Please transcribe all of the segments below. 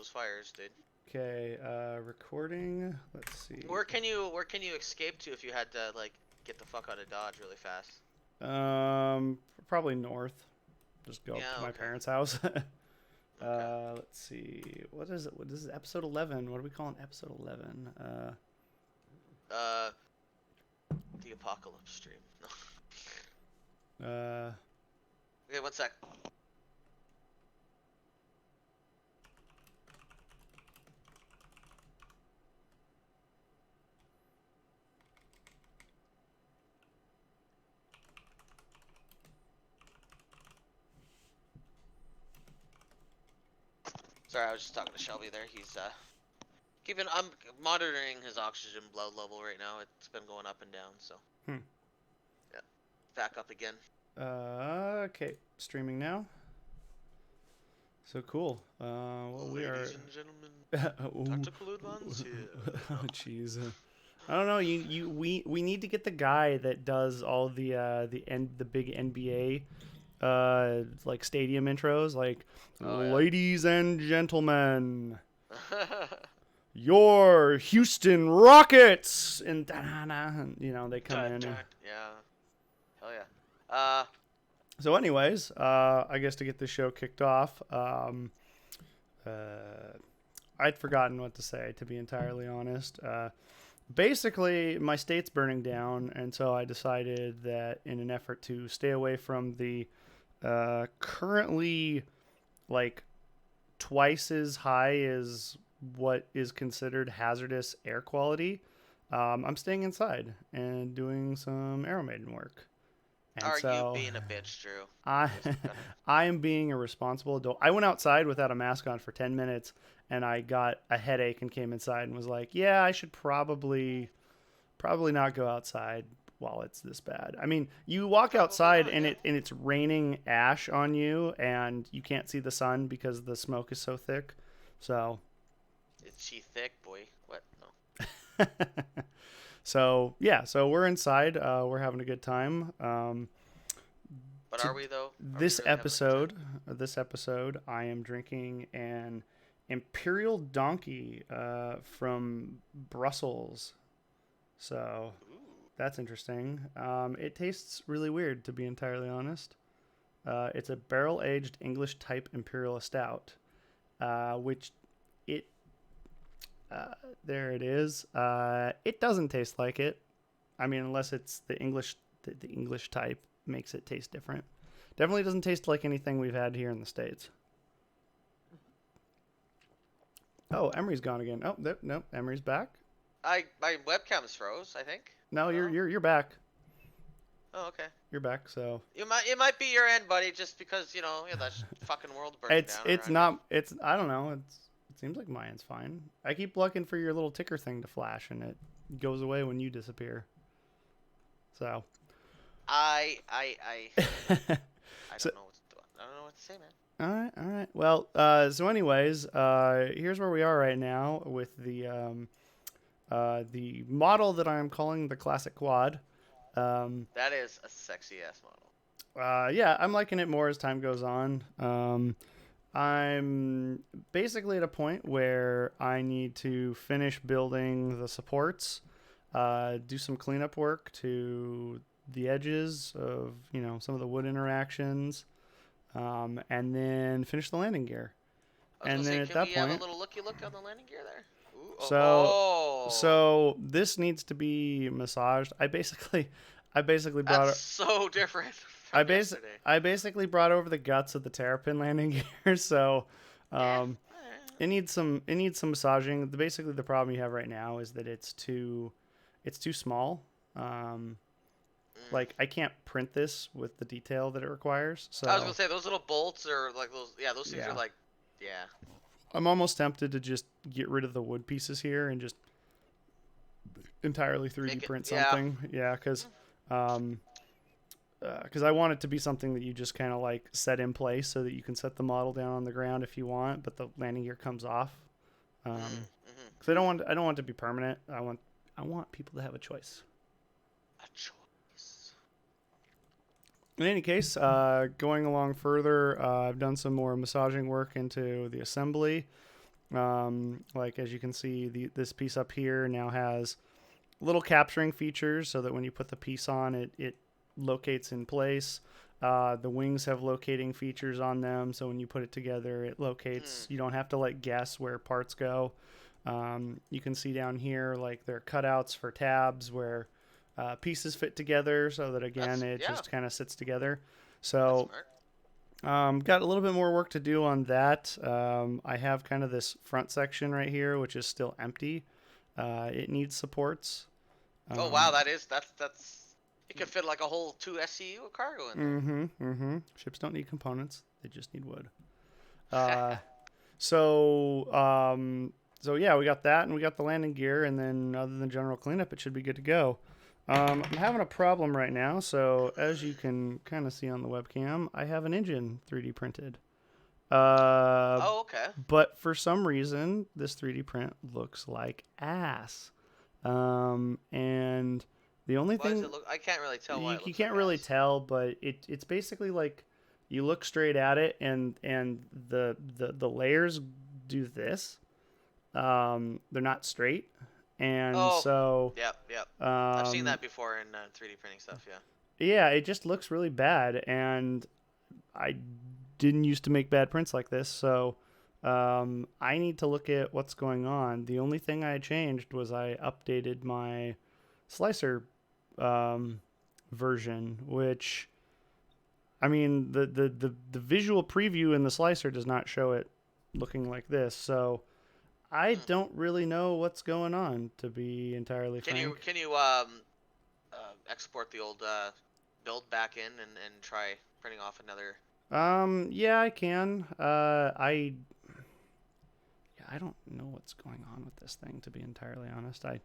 those fires, dude. Okay, recording. Let's see. Where can you escape to if you had to like get the fuck out of Dodge really fast? Probably north. Just go up Yeah, to my okay. parents' house. Okay. Let's see. What is it? This is episode 11. What are we calling episode 11? Uh the apocalypse stream. No. Uh, Okay, one sec. Sorry, I was just talking to Shelby there. He's I'm monitoring his oxygen blood level right now. It's been going up and down, so hmm. yeah. Back up again. Okay, streaming now. So cool. Well, we are. Ladies and gentlemen, Ooh. tactical advance here. Oh, jeez. I don't know. We need to get the guy that does all the big NBA like stadium intros, like Oh ladies and gentlemen, yeah. your Houston Rockets, and they come Dun, in. dun. Yeah. Hell yeah. So, anyways, I guess to get this show kicked off, uh, I'd forgotten what to say, to be entirely honest. Basically, my state's burning down, and so I decided that in an effort to stay away from the currently like twice as high as what is considered hazardous air quality, I'm staying inside and doing some Aeromaiden work. And are you so being a bitch, Drew? I Just gotta... I am being a responsible adult. I went outside without a mask on for 10 minutes and I got a headache and came inside and was like, "Yeah, I should probably not go outside while it's this bad." I mean, you walk Probably outside not, and yeah. it's raining ash on you and you can't see the sun because the smoke is so thick. So, Is she thick, boy? What? No. so yeah, so we're inside. We're having a good time. But To are we though? Are we this really having a good time? episode, I am drinking an Imperial Donkey from Brussels. So Ooh. that's interesting. It tastes really weird, to be entirely honest. It's a barrel aged English type Imperial Stout, which it there it is. It doesn't taste like it. I mean, unless it's the English type makes it taste different. Definitely doesn't taste like anything we've had here in the States. Oh, Emery's gone again. Oh, nope, Emery's back. My webcam's froze, I think. No, you're No? you're you're back. Oh, okay. You're back. So It might be your end, buddy, just because, yeah, that fucking world burning it's down it's around you. not it's I don't know. It seems like mine's fine. I keep looking for your little ticker thing to flash, and it goes away when you disappear. So I I so don't know what to do. I don't know what to say, man. all right. Well, so anyways, here's where we are right now with the model that I'm calling the Classic Quad. That is a sexy ass model. Yeah, I'm liking it more as time goes on. I'm basically at a point where I need to finish building the supports, do some cleanup work to the edges of some of the wood interactions, and then finish the landing gear. I was gonna And then say, at can that we have a point, little look on the landing gear there? Ooh, oh, so oh. so this needs to be massaged. I basically That's brought so different I from bas- yesterday. I basically brought over the guts of the terrapin landing gear, so Yeah. um, it needs some massaging. Basically, the problem you have right now is that it's too small. Um, Mm. like I can't print this with the detail that it requires. I was gonna So say those little bolts are like those. Yeah, those things are yeah, like, yeah, I'm almost tempted to just get rid of the wood pieces here and just entirely 3D make it. print Yeah. something. Yeah, um, because I want it to be something that you just kind of like set in place so that you can set the model down on the ground if you want, but the landing gear comes off. Mm, Because I don't want it to be permanent. I want people to have a choice. a choice. In any case, going along further, I've done some more massaging work into the assembly. Like as you can see, this piece up here now has little capturing features so that when you put the piece on, it locates in place. The wings have locating features on them, so when you put it together, it locates. You don't have to like guess where parts go. You can see down here like there are cutouts for tabs where pieces fit together, so that again it just kind of sits together. So got a little bit more work to do on that. I have kind of this front section right here, which is still empty. It needs supports. Oh wow, that's it could fit like a whole 2 SCU of cargo in there. Ships don't need components; they just need wood. So so yeah, we got that, and we got the landing gear, and then other than general cleanup, it should be good to go. I'm having a problem right now, so as you can kind of see on the webcam, I have an engine 3D printed. Oh, okay. But for some reason, this 3D print looks like ass. And the only Why does thing it look? I can't really tell why it you looks can't like really ass. tell, but it's basically like you look straight at it, and the layers do this. They're not straight, and Oh, so yep. I've seen um, that before in 3D printing stuff. Yeah. yeah, it just looks really bad, and I didn't used to make bad prints like this, so I need to look at what's going on. The only thing I changed was I updated my slicer version, which I mean the visual preview in the slicer does not show it looking like this, so I don't really know what's going on, to be entirely frank. Can you export the old build back in and try printing off another? Yeah, I can. I don't know what's going on with this thing, to be entirely honest. I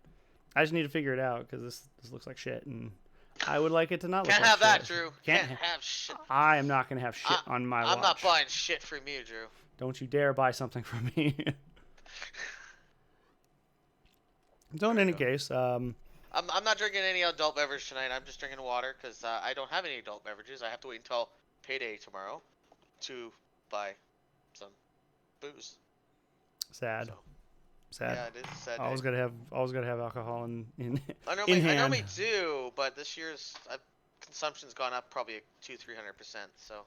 just need to figure it out because this looks like shit, and I would like it to not look Can't like have that, shit. Drew. Can't. Can't have shit. I am not gonna have shit I, on my I'm not watch. buying shit from you, Drew. Don't you dare buy something from me. So in any case, I'm not drinking any adult beverage tonight. I'm just drinking water because I don't have any adult beverages. I have to wait until payday tomorrow to buy some booze. sad, So sad. yeah, it is a sad I was day. gonna have alcohol in I hand. normally do, but this year's consumption's gone up probably 200-300%. So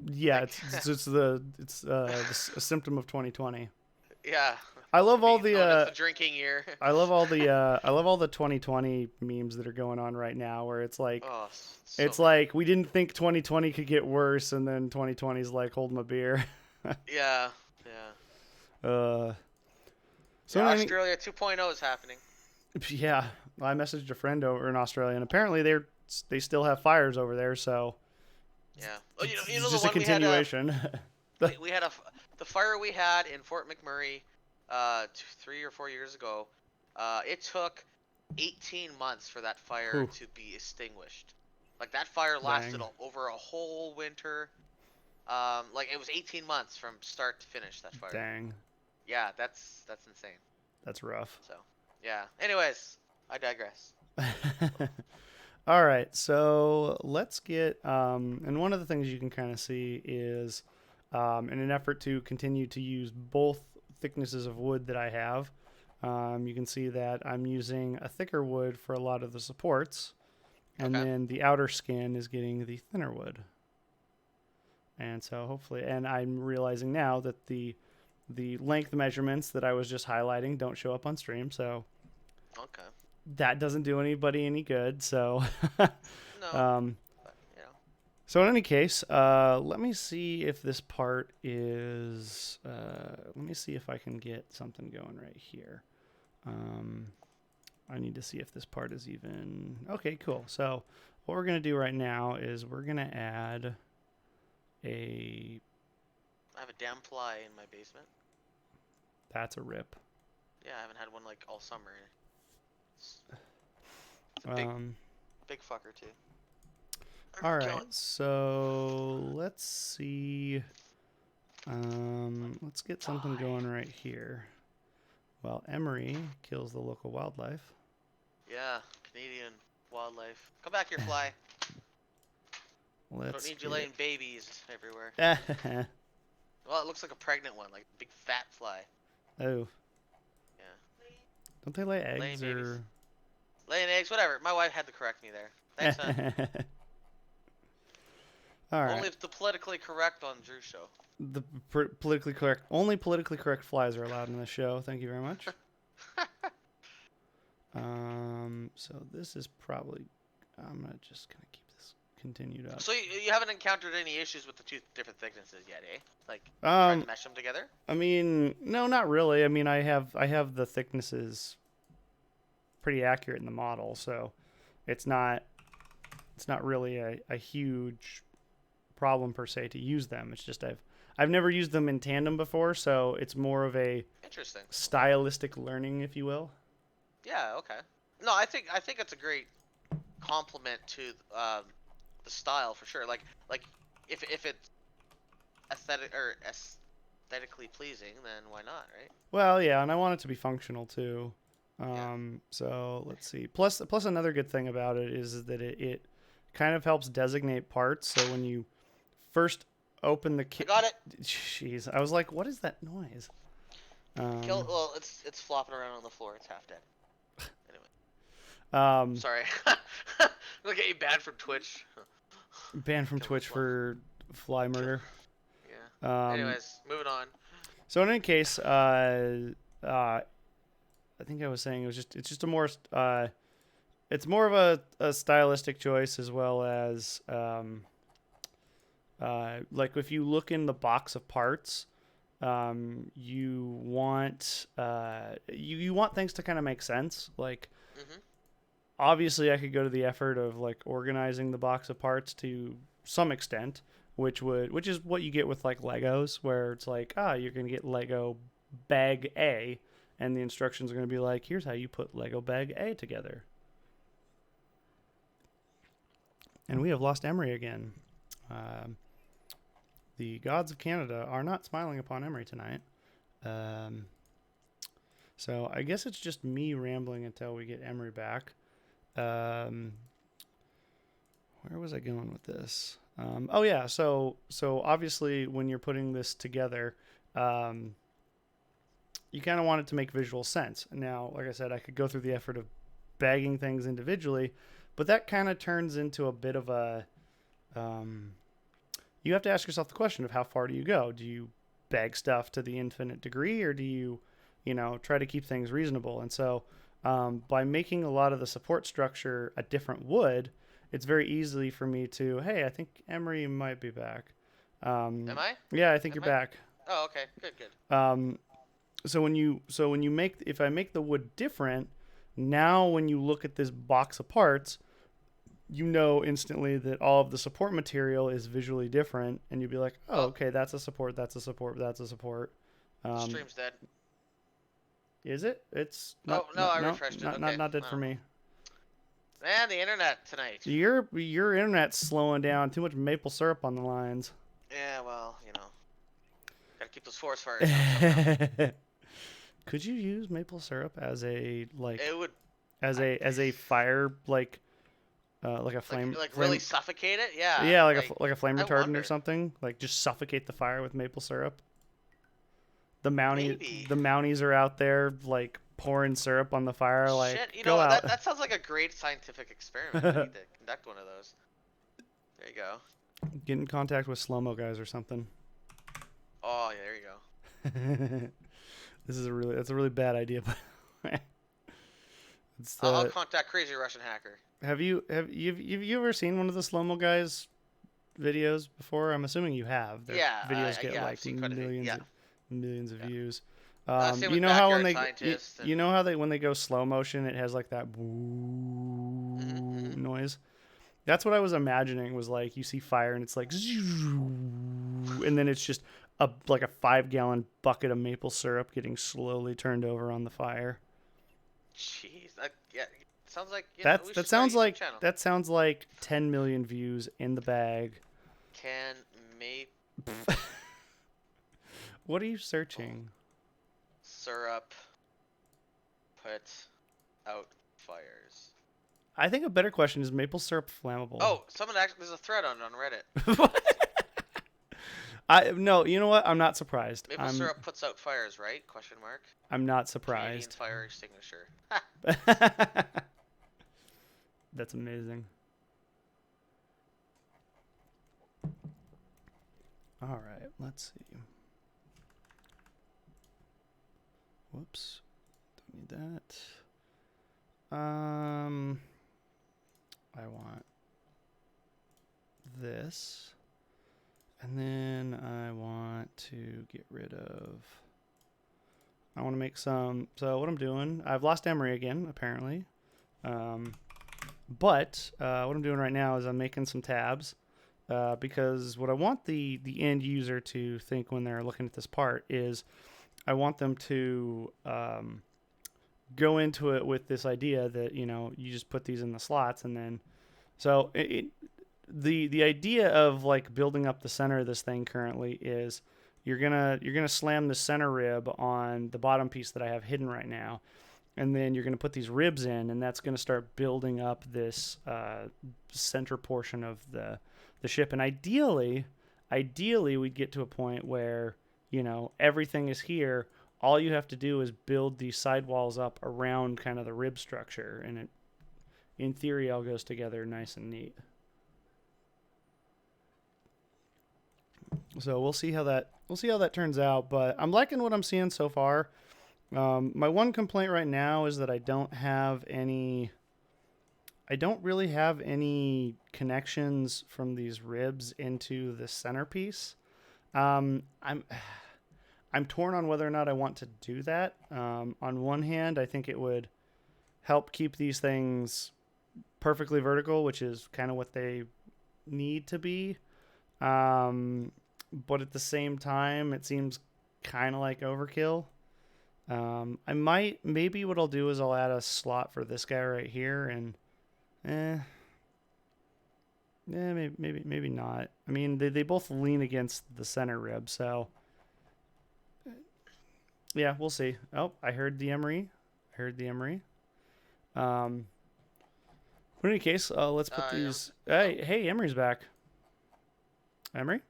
Yeah, like it's a symptom of 2020. yeah, I love all being known as the the drinking year. I love all the 2020 memes that are going on right now, where it's like Oh, so many. like we didn't think 2020 could get worse, and then 2020 is like hold my beer. Yeah. uh, so Yeah, any, Australia 2.0 is happening. yeah, I messaged a friend over in Australia, and apparently they still have fires over there, so Yeah. Oh, you it's know the just a one we had continuation. we had the fire we had in Fort McMurray 3 or 4 years ago. It took 18 months for that fire Whew, to be extinguished. Like that fire lasted dang, over a whole winter. Like it was 18 months from start to finish that fire. dang, Yeah, that's insane. that's rough. So, yeah. Anyways, I digress. All right, so let's get and one of the things you can kind of see is in an effort to continue to use both thicknesses of wood that I have, you can see that I'm using a thicker wood for a lot of the supports, and Okay. then the outer skin is getting the thinner wood. And so hopefully, and I'm realizing now that the length measurements that I was just highlighting don't show up on stream, so Okay. that doesn't do anybody any good. So, No, um, but so in any case, let me see if this part is. Let me see if I can get something going right here. I need to see if this part is even. Okay, cool. So what we're gonna do right now is we're gonna add a. I have a damn fly in my basement. That's a rip. Yeah, I haven't had one like all summer. It's a big fucker too. All right, so let's see. Let's get something going right here. Well, Emery kills the local wildlife. Yeah, Canadian wildlife. Come back here, fly. Let's Don't need you laying babies everywhere. Well, it looks like a pregnant one, like a big fat fly. Oh, Yeah. don't they lay Laying eggs babies. or? Laying eggs, whatever. My wife had to correct me there. Thanks, son. All right. Only the politically correct on Drew's show. The politically correct, only politically correct flies are allowed in the show. Thank you very much. So this is probably, I'm gonna just gonna keep this continued up. So you haven't encountered any issues with the two different thicknesses yet, eh? Like trying to Um, mesh them together? I mean, no, not really. I mean, I have the thicknesses pretty accurate in the model, so it's not really a huge problem per se to use them. It's just I've never used them in tandem before, so it's more of a Interesting. stylistic learning, if you will. Yeah. Okay. No, I think it's a great compliment to the style for sure. Like if it's aesthetically pleasing, then why not, right? Well, yeah, and I want it to be functional too. Yeah. So let's see. Plus another good thing about it is that it kind of helps designate parts. So when you first open the I kit, got it. jeez, I was like, what is that noise? Well, it's flopping around on the floor. It's half dead. Anyway, Um, sorry. Look at you banned from Twitch. banned from Kill Twitch this one. for fly murder. Yeah. Anyways, moving on. So in any case, I think I was saying it's just a more it's more of a stylistic choice as well as like if you look in the box of parts, you want you want things to kind of make sense. Like Mhm. obviously, I could go to the effort of like organizing the box of parts to some extent, which is what you get with like Legos, where it's like you're gonna get Lego bag A, and the instructions are gonna be like, here's how you put Lego bag A together. And we have lost Emery again. The gods of Canada are not smiling upon Emery tonight. Um, so I guess it's just me rambling until we get Emery back. Where was I going with this? Oh yeah, so obviously when you're putting this together, you kind of want it to make visual sense. Now, like I said, I could go through the effort of bagging things individually, but that kind of turns into a bit of a you have to ask yourself the question of how far do you go? Do you bag stuff to the infinite degree, or do you, try to keep things reasonable? And so, by making a lot of the support structure a different wood, it's very easy for me to, hey, I think Emery might be back. Am I? Yeah, I think Am you're I? back. Oh, okay. Good. So when you if I make the wood different, now when you look at this box of parts, you know instantly that all of the support material is visually different, and you'd be like, oh, Oh, okay, that's a support, that's a support, that's a support. stream's dead. Is it? It's Oh not, no, I no, refreshed it. Okay. not dead for Oh. me. Man, the internet tonight. Your internet's slowing down. Too much maple syrup on the lines. Yeah, well, gotta keep those forest fires down somehow. Could you use maple syrup as a It would as a fire like a flame like flame really suffocate it. Yeah. yeah, like a flame I retardant or wonder. something? Like just suffocate the fire with maple syrup. Maybe. The Mounties are out there like pouring syrup on the fire. Like, Shit, go out. that sounds like a great scientific experiment. We need to conduct one of those. There you go. Get in contact with slow mo guys or something. Oh, yeah, there you go. This is that's a really bad idea, but it's I'll contact Crazy Russian Hacker. have you ever seen one of the slow mo guys videos before? I'm assuming you have. Their Yeah, videos get yeah, I've like seen quite a few. Yeah. millions of views. Same You with know how when Backyard they Scientist. you And, know how they when they go slow motion, it has like that mhm. noise. That's what I was imagining was like you see fire and it's like and then it's just like a 5-gallon bucket of maple syrup getting slowly turned over on the fire. Jeez, yeah, sounds like we That should start a YouTube channel. that sounds like 10 million views in the bag. Can make What are you searching? syrup put out fires. I think a better question is maple syrup flammable. Oh, someone actually there's a thread on Reddit. No, you know what? I'm not surprised. Maple syrup puts out fires, right? Question mark. I'm not Canadian surprised. fire extinguisher. That's amazing. All right, let's see. Whoops, don't need that. I want this, and then I want to get rid of. I want to make some. So what I'm doing, I've lost Emery again, apparently. But what I'm doing right now is I'm making some tabs because what I want the end user to think when they're looking at this part is I want them to go into it with this idea that you just put these in the slots and then so the idea of like building up the center of this thing currently is you're gonna slam the center rib on the bottom piece that I have hidden right now, and then you're gonna put these ribs in, and that's gonna start building up this center portion of the ship. And ideally we'd get to a point where everything is here. All you have to do is build these sidewalls up around kind of the rib structure, and it, in theory, all goes together nice and neat. So we'll see how that turns out. But I'm liking what I'm seeing so far. My one complaint right now is that I don't really have any connections from these ribs into the centerpiece. I'm torn on whether or not I want to do that. On one hand, I think it would help keep these things perfectly vertical, which is kind of what they need to be. But at the same time, it seems kind of like overkill. Maybe what I'll do is I'll add a slot for this guy right here, and maybe not. I mean, they both lean against the center rib, so yeah, we'll see. Oh, I heard the Emery. In any case, let's put these. Yeah. Hey, Emery's back. Emery.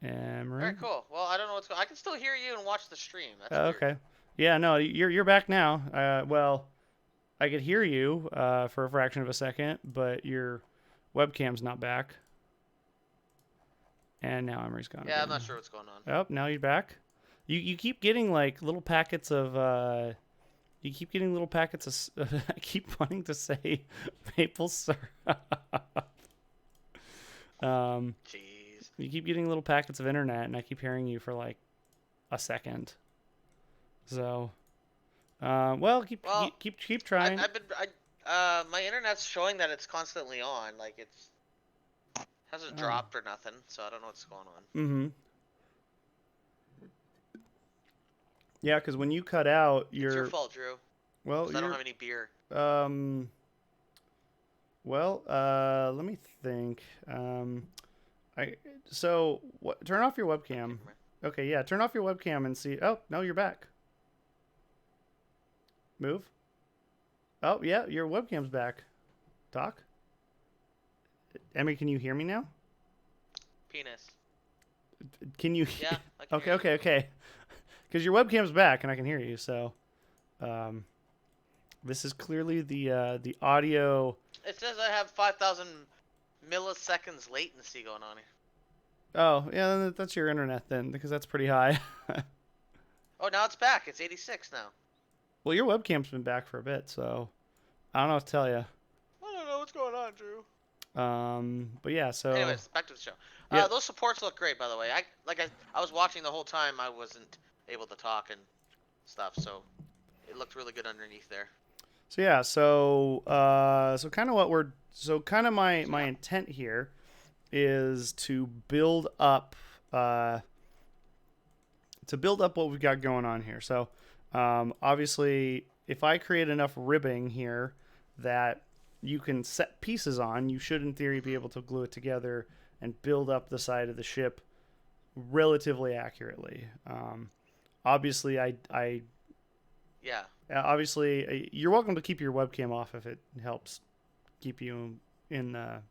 All right, cool. Well, I don't know what's going. I can still hear you and watch the stream. That's weird. Okay. Yeah, no, you're back now. Well, I could hear you for a fraction of a second, but your webcam's not back. And now Emery's gone. Yeah, again. I'm not sure what's going on. Oh, now you're back. You keep getting like little packets of. You keep getting little packets of. I keep wanting to say maple syrup. Jeez. You keep getting little packets of internet, and I keep hearing you for like a second. So, keep trying. My internet's showing that it's constantly on. Like it's hasn't dropped or nothing, so I don't know what's going on. Mm-hmm. Yeah, because when you cut out, It's your fault, Drew. Well, I don't have any beer. Let me think. Turn off your webcam. Okay, yeah, turn off your webcam and see. Oh, no, you're back. Move. Oh, yeah, your webcam's back. Talk. Emmy, can you hear me now? Penis. Can you? Yeah. I can Okay. Because your webcam's back and I can hear you. So, this is clearly the audio. It says I have 5,000 milliseconds latency going on here. Oh, yeah, then that's your internet then, because that's pretty high. Oh, now it's back. It's 86 now. Well, your webcam's been back for a bit, so I don't know what to tell you. I don't know what's going on, Drew. But yeah, so. Anyways, back to the show. Yeah. Those supports look great, by the way. I was watching the whole time. I wasn't able to talk and stuff, so it looked really good underneath there. So yeah, so kind of my intent here is to build up what we've got going on here. So obviously, if I create enough ribbing here that you can set pieces on, you should in theory be able to glue it together and build up the side of the ship relatively accurately. Obviously, Yeah. Obviously, you're welcome to keep your webcam off if it helps keep you in the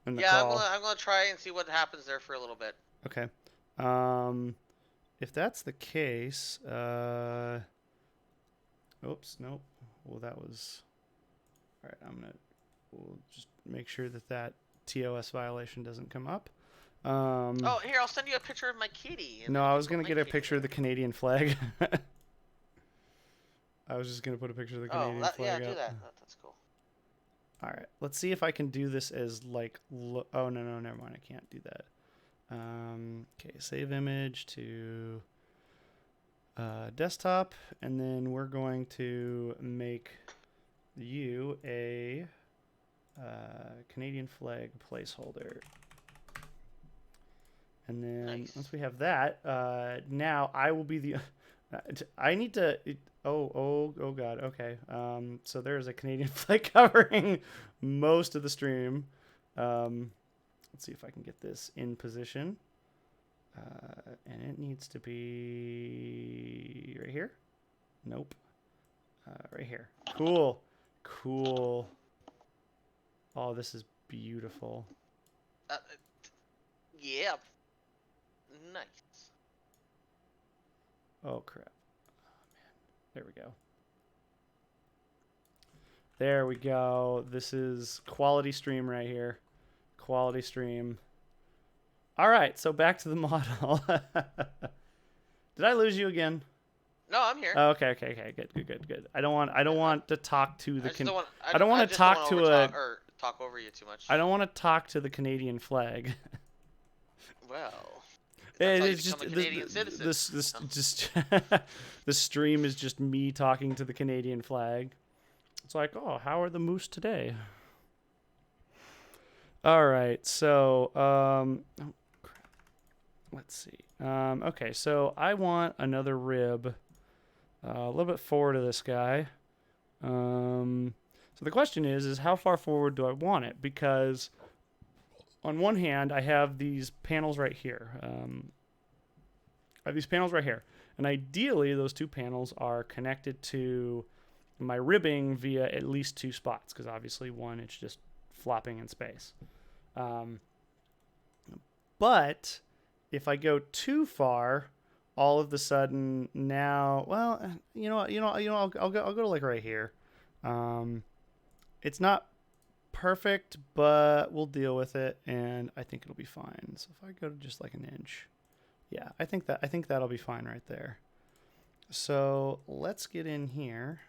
Yeah, call. I'm gonna try and see what happens there for a little bit. Okay. If that's the case, oops, nope. Well, that was all right. We'll just make sure that TOS violation doesn't come up. Oh, here, I'll send you a picture of my kitty. And No, then I you was put gonna my get a kitty picture of the there. Canadian flag. I was just gonna put a picture of the Oh, Canadian yeah, flag do up. that. That's cool. All right, let's see if I can do this as like. Oh no, never mind. I can't do that. Okay, save image to desktop, and then we're going to make you a Canadian flag placeholder. And then Nice. once we have that, now I will be the. I need to. Oh God. Okay. So there's a Canadian flag covering most of the stream. Let's see if I can get this in position. And it needs to be right here. Nope. Right here. Cool. Cool. Oh, this is beautiful. Yeah. Nice. Oh crap. Oh man. There we go. There we go. This is quality stream right here. Quality stream. All right, so back to the model. Did I lose you again? No, I'm here. Oh, okay. Good. I don't want to talk to the I just don't want. I don't I want to just don't talk want to overtalk a or talk over you too much. I don't want to talk to the Canadian flag. Well, that's how you become a Canadian citizen. This just the stream is just me talking to the Canadian flag. It's like, oh, how are the moose today? All right, so oh crap. Let's see. Okay, so I want another rib a little bit forward of this guy. So the question is how far forward do I want it? Because on one hand, I have these panels right here. And ideally, those two panels are connected to my ribbing via at least two spots, because obviously one, it's just flopping in space. But if I go too far, all of the sudden now, well, I'll go to like right here. It's not perfect, but we'll deal with it, and I think it'll be fine. So if I go to just like an inch, yeah, I think that'll be fine right there. So let's get in here.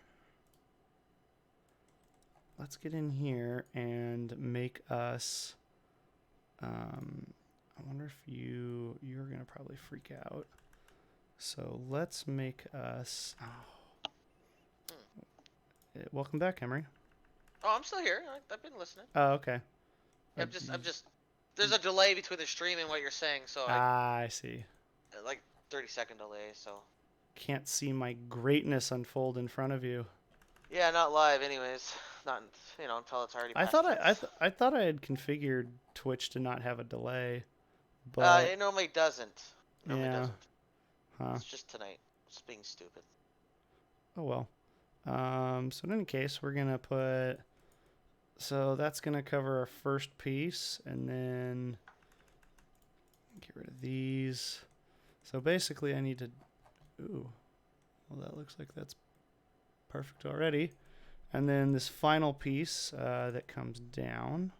Let's get in here and make us. I wonder if you're gonna probably freak out. So let's make us. Oh. Welcome back, Emery. Oh, I'm still here. I've been listening. Oh, okay. I'm just. There's a delay between the stream and what you're saying, so I see. like 30-second delay. So. Can't see my greatness unfold in front of you. Yeah, not live, anyways. Not until it's already. I Past thought I had configured Twitch to not have a delay, but it normally doesn't. yeah. Huh. It's just tonight. It's being stupid. Oh well. So in any case, we're gonna put. So that's gonna cover our first piece, and then get rid of these. So basically, I need to. Ooh. Well, that looks like that's perfect already. And then this final piece that comes down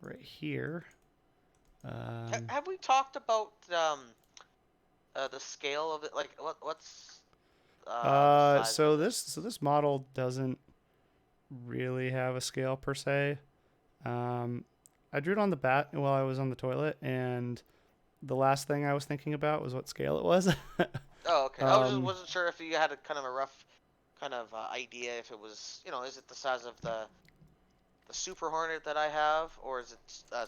right here. Have we talked about the scale of it? Like what's the size so of this model doesn't really have a scale per se. I drew it on the bat while I was on the toilet, and the last thing I was thinking about was what scale it was. Oh, okay. I wasn't sure if you had a kind of a rough kind of idea if it was, is it the size of the Super Hornet that I have, or is it the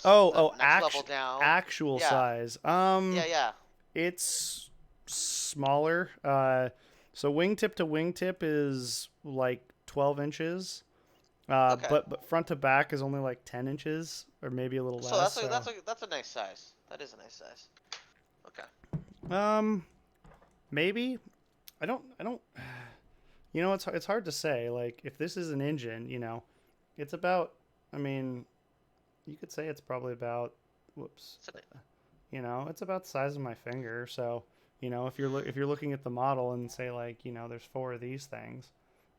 next level down? Actual size. Yeah. It's smaller. So wingtip to wingtip is like 12 inches. Okay. But front to back is only like 10 inches, or maybe a little less. So that's a nice size. That is a nice size. Okay. Maybe. I don't. It's hard to say. Like, if this is an engine, it's about. I mean, you could say it's probably about. Whoops. It's about the size of my finger. So, if you're looking at the model and say like, there's four of these things,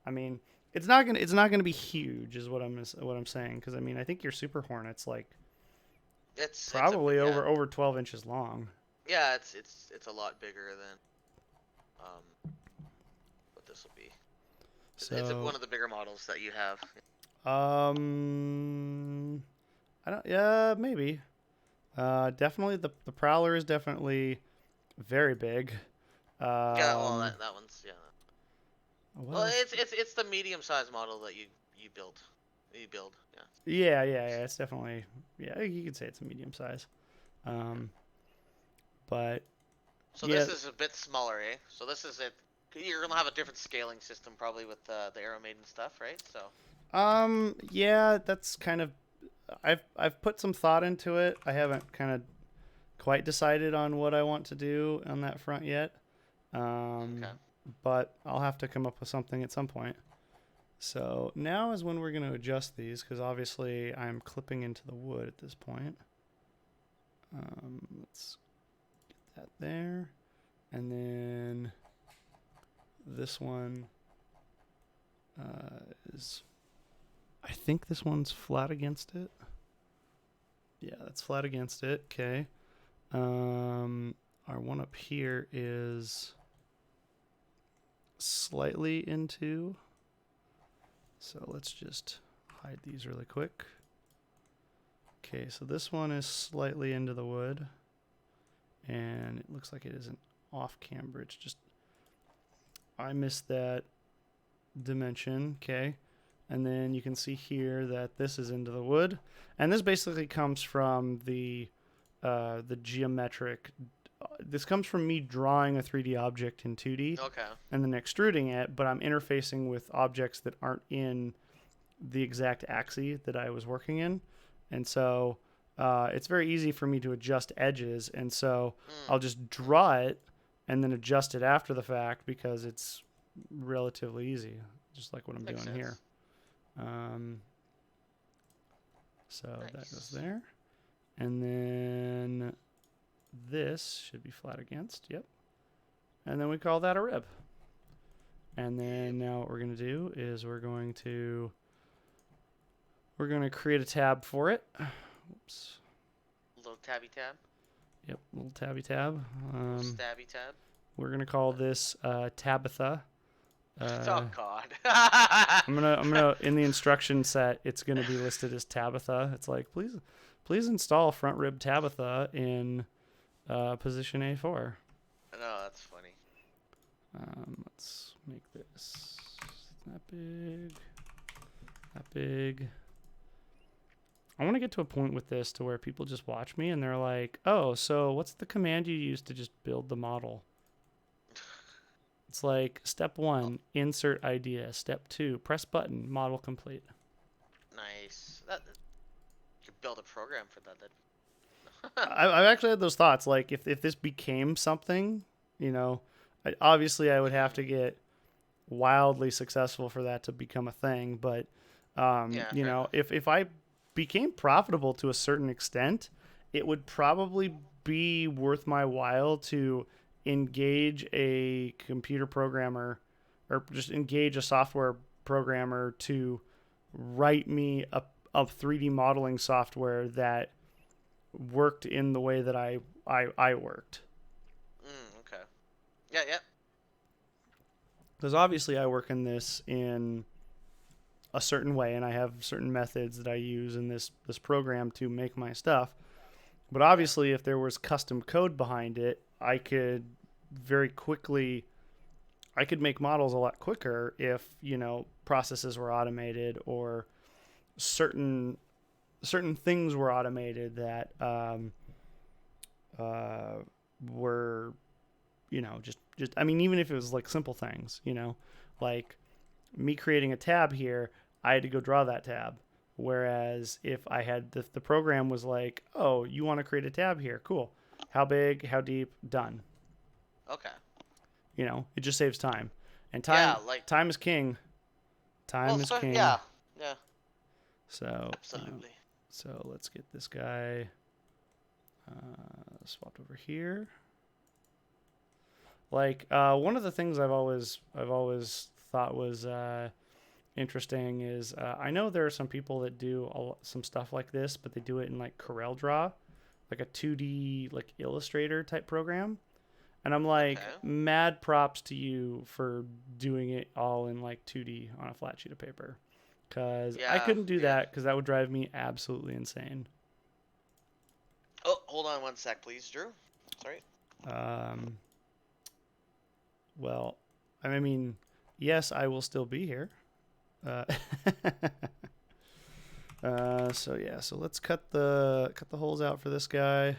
I mean, it's not gonna be huge, is what I'm saying. Because I mean, I think your Super Hornet's like It's a probably yeah, over 12 inches long. yeah. It's a lot bigger than what this will be. It's one So, of the bigger models that you have. um, I don't. Yeah, maybe. Definitely the Prowler is definitely very big. Yeah, well, Um, that one's yeah. what Well, else? it's the medium sized model that you build. You build, yeah. Yeah. It's definitely, yeah. You could say it's a medium size. Um, but So yeah. this is a bit smaller, eh? So this is it. You're gonna have a different scaling system probably with the Aero Maiden stuff, right? So. Yeah. That's kind of. I've put some thought into it. I haven't kind of quite decided on what I want to do on that front yet. Um, Okay. but I'll have to come up with something at some point. So now is when we're going to adjust these, because obviously I'm clipping into the wood at this point. Let's get that there. And then this one is, I think this one's flat against it. Yeah, that's flat against it. Okay. Our one up here is slightly into. So let's just hide these really quick. Okay, so this one is slightly into the wood. And it looks like it is an off-cam bridge. Just, I missed that dimension. Okay. And then you can see here that this is into the wood. And this basically comes from the geometric. This comes from me drawing a 3D object in 2D Okay. and then extruding it, but I'm interfacing with objects that aren't in the exact axis that I was working in. And so it's very easy for me to adjust edges. And so I'll just draw it and then adjust it after the fact because it's relatively easy, just like what I'm Makes doing sense. here. So Nice. that goes there. And then this should be flat against. Yep. And then we call that a rib. And then now what we're going to do is we're going to create a tab for it. Oops. Little tabby tab. Yep, little tabby tab. Stabby tab. We're going to call this Tabitha. Oh God. I'm gonna in the instruction set it's gonna be listed as Tabitha. It's like please install front rib Tabitha in position A4. No, that's funny. Let's make this that big. That big. I want to get to a point with this to where people just watch me and they're like, oh, so what's the command you use to just build the model? It's like step 1, insert idea. Step 2, press button, model complete. Nice. You could build a program for that. I've actually had those thoughts. Like if this became something, obviously I would have to get wildly successful for that to become a thing. But if I became profitable to a certain extent, it would probably be worth my while to engage a computer programmer or just engage a software programmer to write me a 3D modeling software that worked in the way that I worked. Okay. Yeah. Because obviously I work in this in a certain way and I have certain methods that I use in this program to make my stuff. But obviously if there was custom code behind it, I could very quickly make models a lot quicker if, processes were automated or certain things were automated that were, just I mean, even if it was like simple things, like me creating a tab here, I had to go draw that tab. Whereas if I had the program was like, oh, you want to create a tab here, cool. How big? How deep? Done. Okay. It just saves time, and time time is king. Time is king. Yeah. So absolutely. So let's get this guy Swapped over here. Like one of the things I've always thought was interesting is I know there are some people that do some stuff like this, but they do it in like CorelDRAW, like a 2D like Illustrator type program. And I'm like, Okay. mad props to you for doing it all in like 2D on a flat sheet of paper. Because I Yeah. couldn't do that because that would drive me absolutely insane. Oh, hold on one sec, please, Drew. Sorry. Um, well, I mean, yes, I will still be here. Uh, so yeah, so let's cut the holes out for this guy.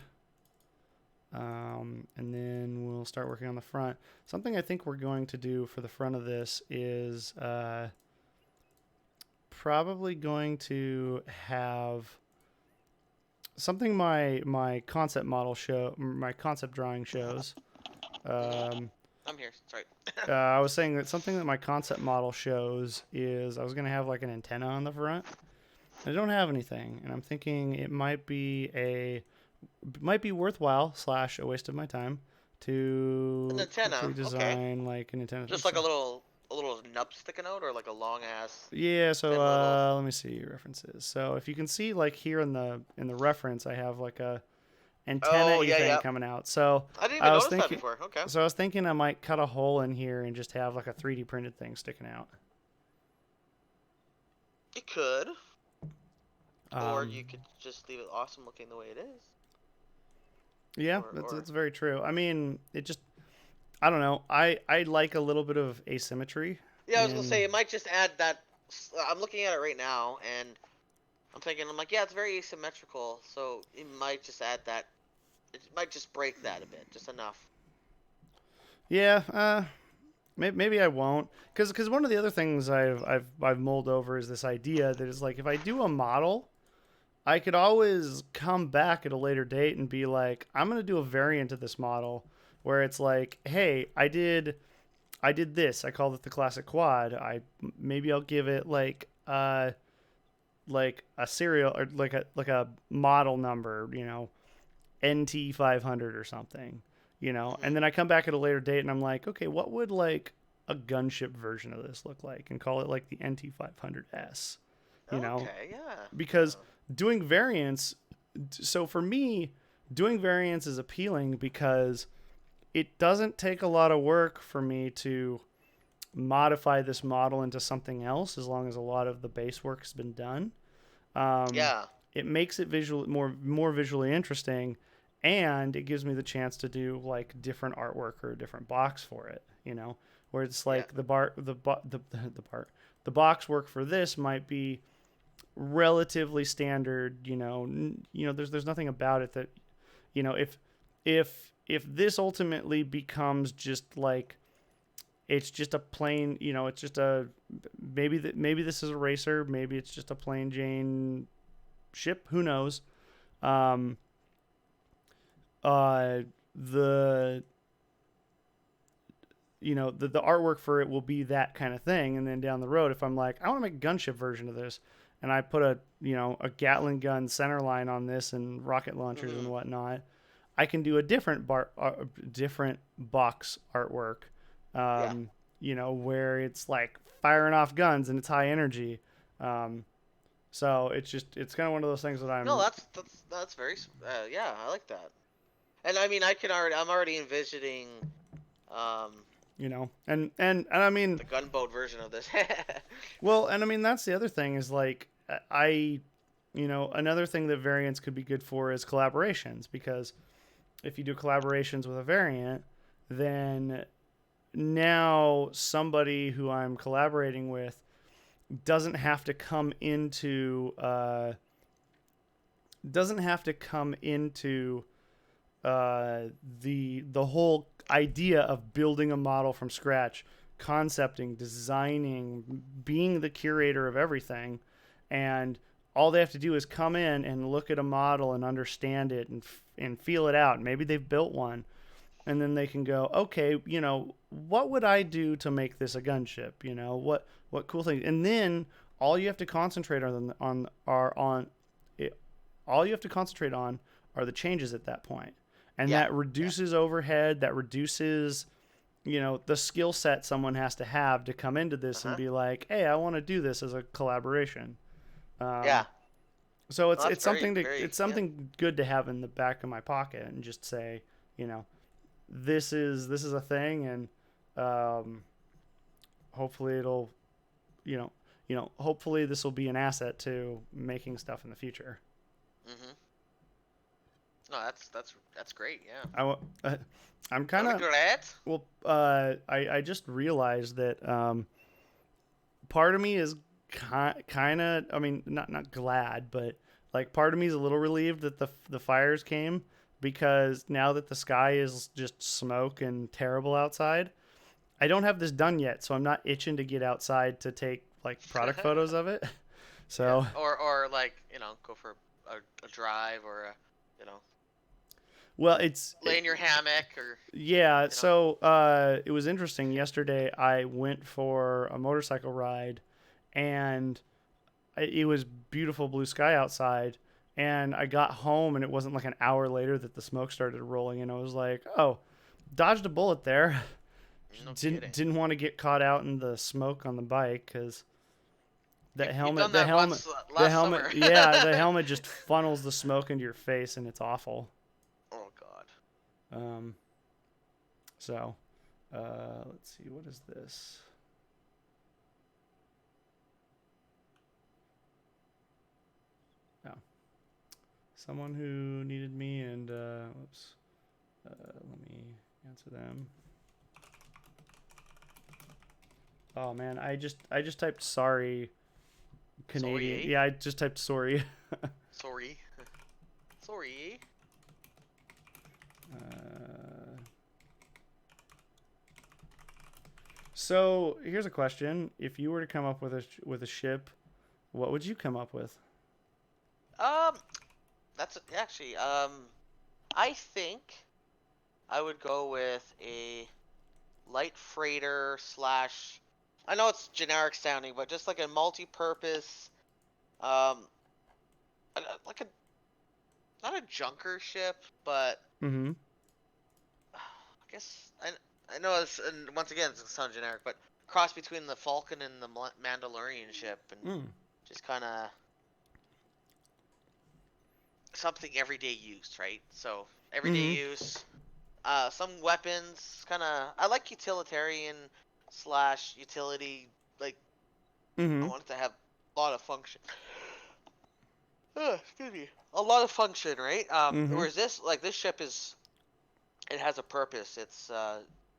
And then we'll start working on the front. Something I think we're going to do for the front of this is probably going to have something my concept drawing shows. I'm here. Sorry. I was saying that something that my concept model shows is I was going to have like an antenna on the front. I don't have anything, and I'm thinking it might be worthwhile / a waste of my time to An antenna. quickly Okay. design like an antenna. Just like a little nub sticking out, or like a long ass. Yeah, so Thin little. let me see references. So if you can see like here in the reference, I have like a antenna Oh yeah, thing yeah. coming out. So I didn't even I was notice that thinking, before. Okay. I was thinking I might cut a hole in here and just have like a 3D printed thing sticking out. You could. Or you could just leave it awesome looking the way it is. Yeah, that's very true. I mean, it just I don't know. I like a little bit of asymmetry. Yeah, I was gonna say it might just add that. I'm looking at it right now, and I'm like, yeah, it's very asymmetrical, so it might just add that. It might just break that a bit, just enough. Yeah, maybe I won't, because one of the other things I've mulled over is this idea that is like if I do a model, I could always come back at a later date and be like, I'm gonna do a variant of this model where it's like, hey, I did this. I called it the classic quad. Maybe I'll give it like a serial or like a model number, NT 500 or something, and then I come back at a later date and I'm like, okay, what would like a gunship version of this look like, and call it like the NT 500S, Okay, yeah. because doing variants. So for me, doing variants is appealing because it doesn't take a lot of work for me to modify this model into something else as long as a lot of the base work has been done. Yeah. It makes it more visually interesting, and it gives me the chance to do like different artwork or a different box for it. Where it's like the box work for this might be relatively standard. There's nothing about it that, if this ultimately becomes just like it's just a plain, it's just a maybe this is a racer, maybe it's just a plain Jane ship, who knows. The the artwork for it will be that kind of thing, and then down the road, if I'm like, I want to make a gunship version of this, and I put a Gatling gun center line on this and rocket launchers and whatnot, I can do a different box artwork, where it's like firing off guns and it's high energy. So it's kind of one of those things that I'm. No, that's very. Yeah, I like that. And I mean, I'm already envisioning. And I mean the gunboat version of this. Well, and I mean that's the other thing is like another thing that variants could be good for is collaborations, because if you do collaborations with a variant, then now somebody who I'm collaborating with doesn't have to come into the whole idea of building a model from scratch, concepting, designing, being the curator of everything, and all they have to do is come in and look at a model and understand it and feel it out. Maybe they've built one, and then they can go, okay, what would I do to make this a gunship? What cool things? And then all you have to concentrate on are the changes at that point. And Yeah. that reduces overhead, that reduces, the skill set someone has to have to come into this and Uh-huh. be like, hey, I want to do this as a collaboration. Yeah. So Well, that's it's very, something very, it's yeah. something good to have in the back of my pocket and just say, you know, this is a thing, and um, hopefully it'll, hopefully this will be an asset to making stuff in the future. Mm-hmm. No, that's great. Yeah. I, uh, I'm kind Really of great. well. I just realized that part of me is kind of. I mean, not glad, but like part of me is a little relieved that the fires came, because now that the sky is just smoke and terrible outside, I don't have this done yet, so I'm not itching to get outside to take like product photos of it. Yeah. So Or like go for a drive or well, lay in your hammock or yeah. you know. So it was interesting. Yesterday, I went for a motorcycle ride, and it was beautiful blue sky outside. And I got home, and it wasn't like an hour later that the smoke started rolling, and I was like, "Oh, dodged a bullet there." No didn't kidding. didn't want to get caught out in the smoke on the bike, because You've done that once the last helmet, summer. yeah, the helmet just funnels the smoke into your face, and it's awful. Oh God. Um, so, let's see, what is this? Oh, someone who needed me, and whoops. Let me answer them. Oh man, I just typed sorry Canadian. Sorry. Yeah, I just typed sorry. Sorry. Sorry. uh, so here's a question: if you were to come up with a ship, what would you come up with? Um, that's actually I think I would go with a light freighter slash. I know it's generic sounding, but just like a multi-purpose, um, like a not a junker ship, but Mm-hmm. I guess I know it's, and once again it's gonna sound generic, but cross between the Falcon and the Mandalorian ship, and Mm. just kind of something everyday use, right? So everyday Mm-hmm. use. Some weapons, kind of. I like utilitarian slash utility. Like I Mm-hmm. want it to have a lot of function. Excuse me. A lot of function, right? Mm-hmm. Whereas this ship is, it has a purpose. It's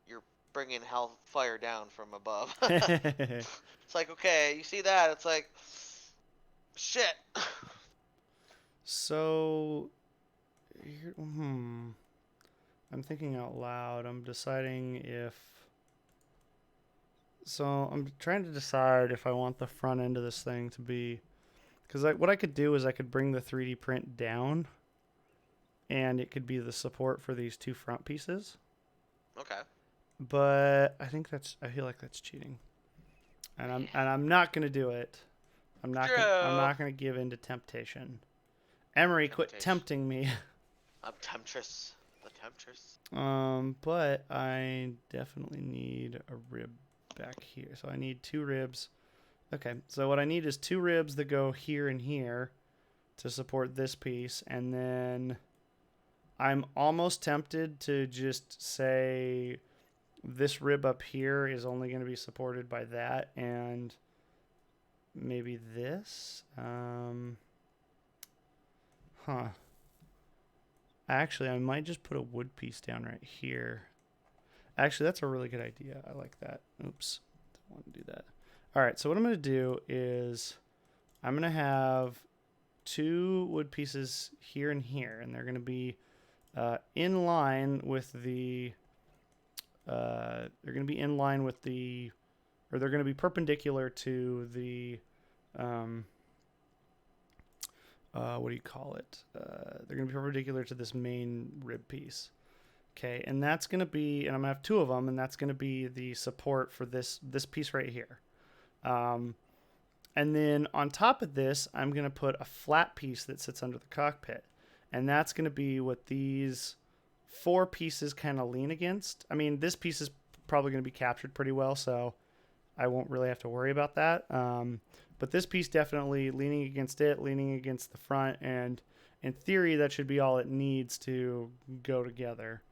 you're bringing hellfire down from above. It's like, okay, you see that? It's like, shit. So, I'm thinking out loud. I'm deciding if. So I'm trying to decide if I want the front end of this thing to be, because what I could do is I could bring the 3D print down, and it could be the support for these two front pieces. Okay. But I feel like that's cheating, and I'm not gonna do it. I'm True. not gonna give in to temptation. Emery, quit Temptation. tempting me. I'm temptress. The temptress. But I definitely need a rib back here. So I need two ribs. Okay, so what I need is two ribs that go here and here to support this piece, and then I'm almost tempted to just say this rib up here is only going to be supported by that, and maybe this. Huh. Actually, I might just put a wood piece down right here. Actually, that's a really good idea. I like that. Oops. Don't want to do that. All right, so what I'm going to do is I'm going to have two wood pieces here and here, and they're going to be in line with the. They're going to be in line with the, or they're going to be perpendicular to the. What do you call it? They're going to be perpendicular to this main rib piece. Okay, and that's going to be, and I'm going to have two of them, and that's going to be the support for this piece right here. And then on top of this, I'm going to put a flat piece that sits under the cockpit. and that's going to be what these 4 pieces kind of lean against. I mean, this piece is probably going to be captured pretty well, so I won't really have to worry about that. But this piece definitely leaning against it, leaning against the front, and in theory, that should be all it needs to go together.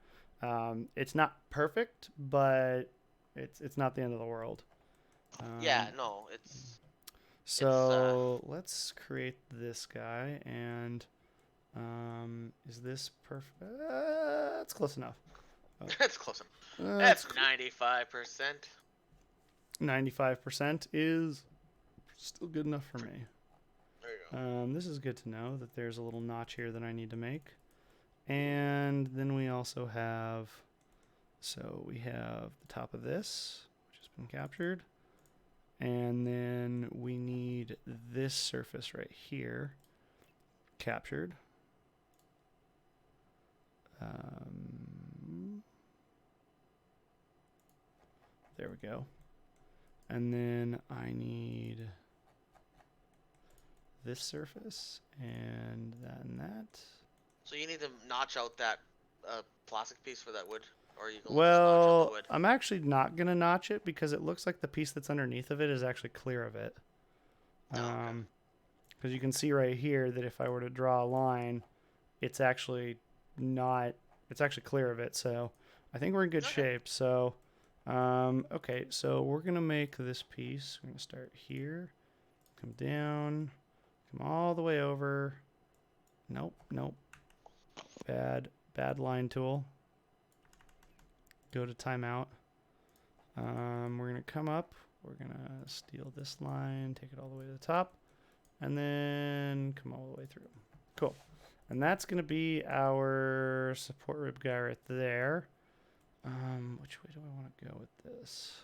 It's not perfect, but it's not the end of the world. Yeah, no, it's So let's create this guy, and is this perfect? That's close enough. That's close enough. That's 95%. 95% is still good enough for me. There you go. This is good to know that there's a little notch here that I need to make. And then we also have, so we have the top of this, which has been captured. And then we need this surface right here captured. There we go. And then I need this surface and that and that. So you need to notch out that plastic piece for that wood, or are you going well, to just notch out the wood? I'm actually not gonna notch it because it looks like the piece that's underneath of it is actually clear of it. Because you can see right here that if I were to draw a line, it's actually not. It's actually clear of it. So I think we're in good shape. So. Okay, so we're going to make this piece. We're going to start here, come down, come all the way over. Nope. Bad line tool. Go to timeout. We're going to come up. We're going to steal this line, take it all the way to the top, and then come all the way through. Cool. And that's going to be our support rib guy right there. Which way do I want to go with this?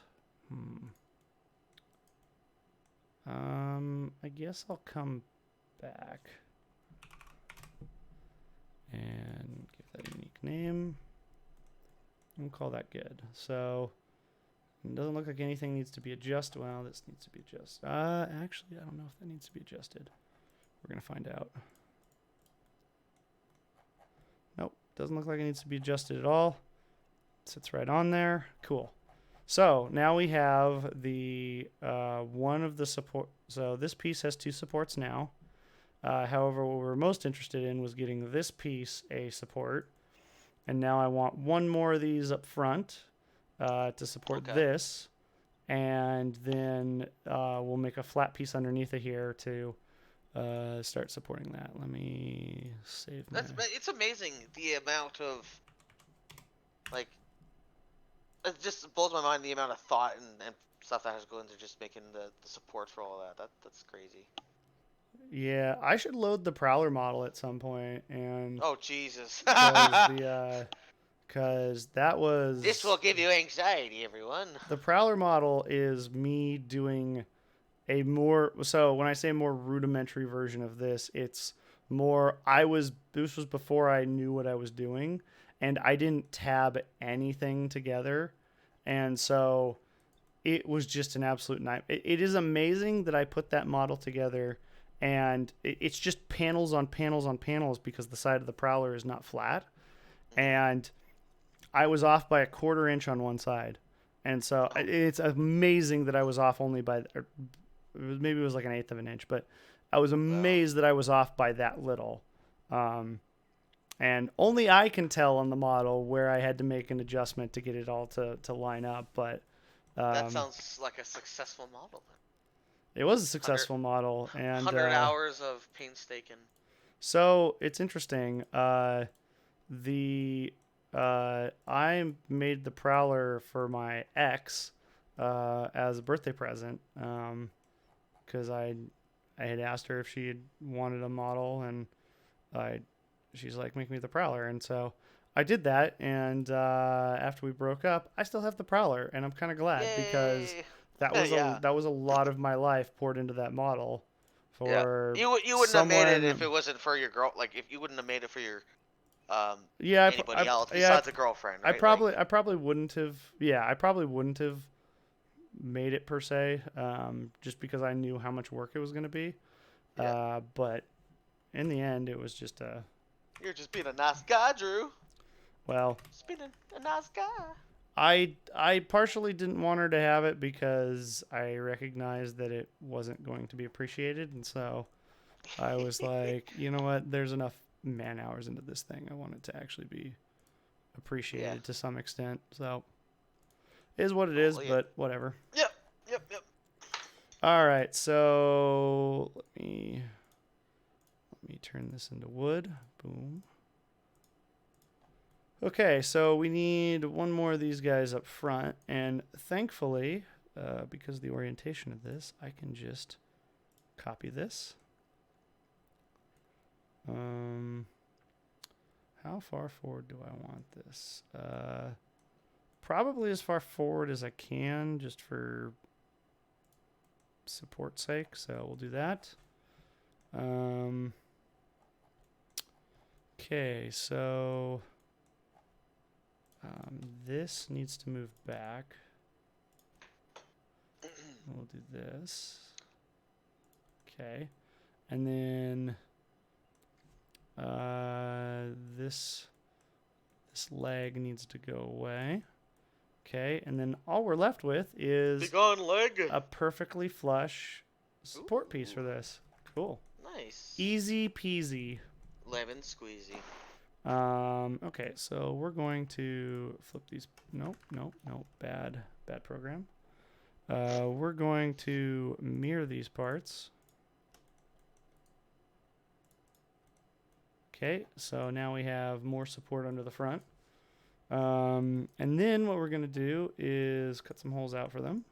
I guess I'll come back and give that a unique name. We'll call that good. So it doesn't look like anything needs to be adjusted. Well, this needs to be adjusted. Actually, I don't know if that needs to be adjusted. We're going to find out. Nope, doesn't look like it needs to be adjusted at all. Sits right on there. Cool. So now we have the one of the support. So this piece has 2 supports now. However, what we're most interested in was getting this piece a support. And now I want one more of these up front to support this. And then we'll make a flat piece underneath it here to start supporting that. Let me save my... It's amazing the amount of, like, it just blows my mind the amount of thought and stuff that has gone into just making the support for all that. That's crazy. Yeah, I should load the Prowler model at some point, and oh Jesus, because that was. This will give you anxiety, everyone. The Prowler model is me doing a more. So when I say more rudimentary version of this, it's more. This was before I knew what I was doing. And I didn't tab anything together. And so it was just an absolute nightmare. It is amazing that I put that model together, and it's just panels on panels on panels because the side of the Prowler is not flat. And I was off by a 1/4 inch on one side. And so it's amazing that I was off only by, maybe it was like 1/8 of an inch, but I was amazed that I was off by that little. And only I can tell on the model where I had to make an adjustment to get it all to line up. But that sounds like a successful model. It was a successful model. And 100 hours of painstaking. So it's interesting. I made the Prowler for my ex as a birthday present because I had asked her if she had wanted a model, and she's like, make me the Prowler. And so I did that. And after we broke up, I still have the Prowler, and I'm kind of glad. Yay! Because that was that was a lot of my life poured into that model. For you wouldn't have made it if it wasn't for your girl. Like, if you wouldn't have made it for your anybody else besides a girlfriend. Right? I probably wouldn't have. Yeah, I probably wouldn't have made it per se, just because I knew how much work it was going to be. But in the end, it was just a You're just being a nice guy, Drew. Well, Just being a nice guy. I partially didn't want her to have it because I recognized that it wasn't going to be appreciated, and so I was like, you know what? There's enough man hours into this thing. I want it to actually be appreciated to some extent. So, it is what it is, but whatever. Yep. All right, so let me turn this into wood. Boom. Okay, so we need one more of these guys up front, and thankfully, because of the orientation of this, I can just copy this. How far forward do I want this? Probably as far forward as I can, just for support's sake, so we'll do that. Okay, so this needs to move back. We'll do this. Okay, and then this leg needs to go away. Okay, and then all we're left with is Be gone, leg. a perfectly flush support piece for this. Cool. Nice. Easy peasy. Lemon squeezy. Okay, so we're going to flip these. Nope. Bad program. We're going to mirror these parts. Okay, so now we have more support under the front. And then what we're going to do is cut some holes out for them.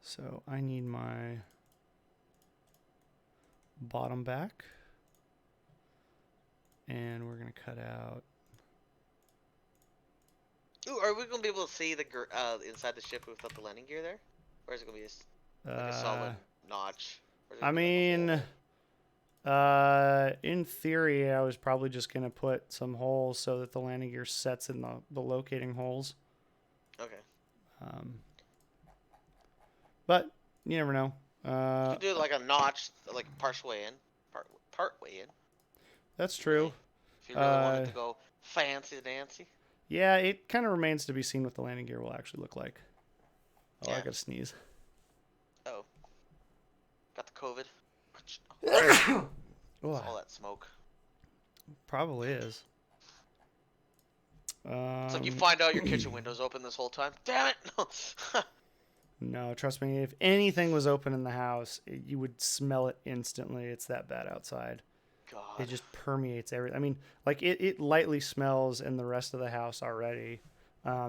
So I need my bottom back. And we're going to cut out. Ooh, are we going to be able to see the inside the ship without the landing gear there? Or is it going to be like a solid notch? I mean, in theory, I was probably just going to put some holes so that the landing gear sets in the locating holes. Okay. But you never know. You can do like a notch, like part way in. That's true. If you really wanted to go fancy dancy. Yeah, it kind of remains to be seen what the landing gear will actually look like. Oh, yeah. I gotta sneeze. Oh. Got the COVID. All that smoke. Probably is. It's like you find out your kitchen window's open this whole time. Damn it! No, trust me. If anything was open in the house, you would smell it instantly. It's that bad outside. God. It just permeates everything. I mean, like it lightly smells in the rest of the house already,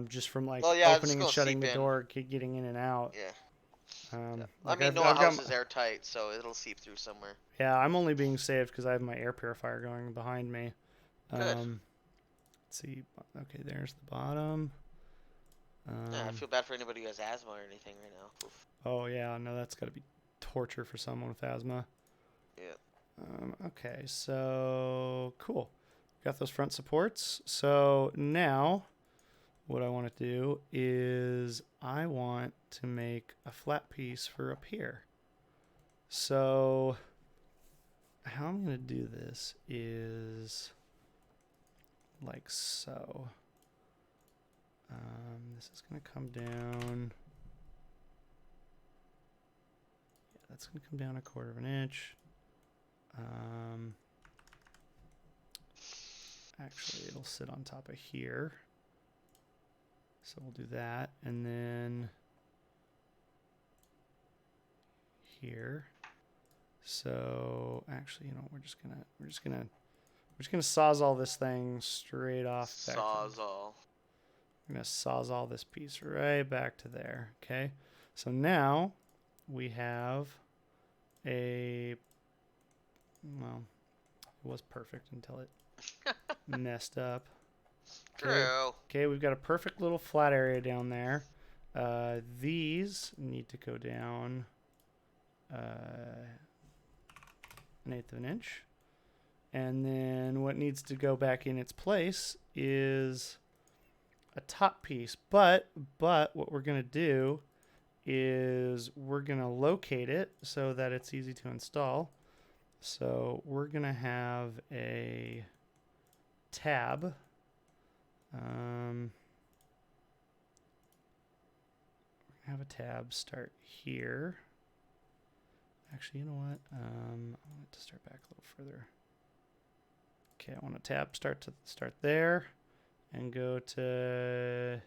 just from like opening and shutting the door, getting in and out. Yeah. Like I mean, I've house is airtight, so it'll seep through somewhere. Yeah, I'm only being saved because I have my air purifier going behind me. Good. Let's see. Okay, there's the bottom. Yeah, I feel bad for anybody who has asthma or anything right now. Oof. Oh yeah, no, that's got to be torture for someone with asthma. Yeah. Okay, so cool. Got those front supports. So now what I want to do is I want to make a flat piece for up here. So how I'm going to do this is like so. This is going to come down. Yeah, that's going to come down 1/4 of an inch. Actually, it'll sit on top of here. So we'll do that, and then here. So actually, you know, we're just gonna sawzall this thing straight off. Sawzall. We're gonna sawzall this piece right back to there. Okay. So now we have a. Well, it was perfect until it messed up. True. Okay, we've got a perfect little flat area down there. These need to go down 1/8 of an inch. And then what needs to go back in its place is a top piece. But what we're going to do is we're going to locate it so that it's easy to install. So we're going to have a tab. Have a tab start here. Actually, you know what? I want it to start back a little further. Okay, I want a tab start there and go to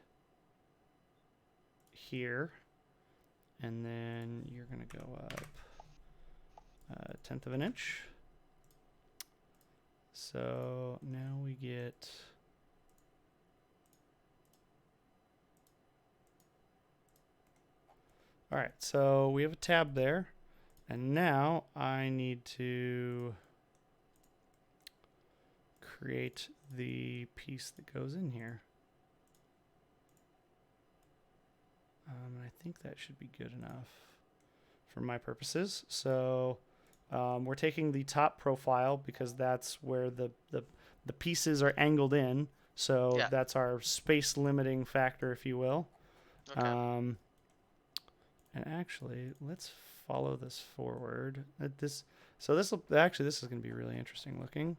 here. And then you're going to go up a 1/10 of an inch. So now we get... All right, so we have a tab there. And now I need to create the piece that goes in here. And I think that should be good enough for my purposes. So we're taking the top profile because that's where the pieces are angled in. So that's our space limiting factor, if you will. Okay. And actually, let's follow this forward. This is going to be really interesting looking.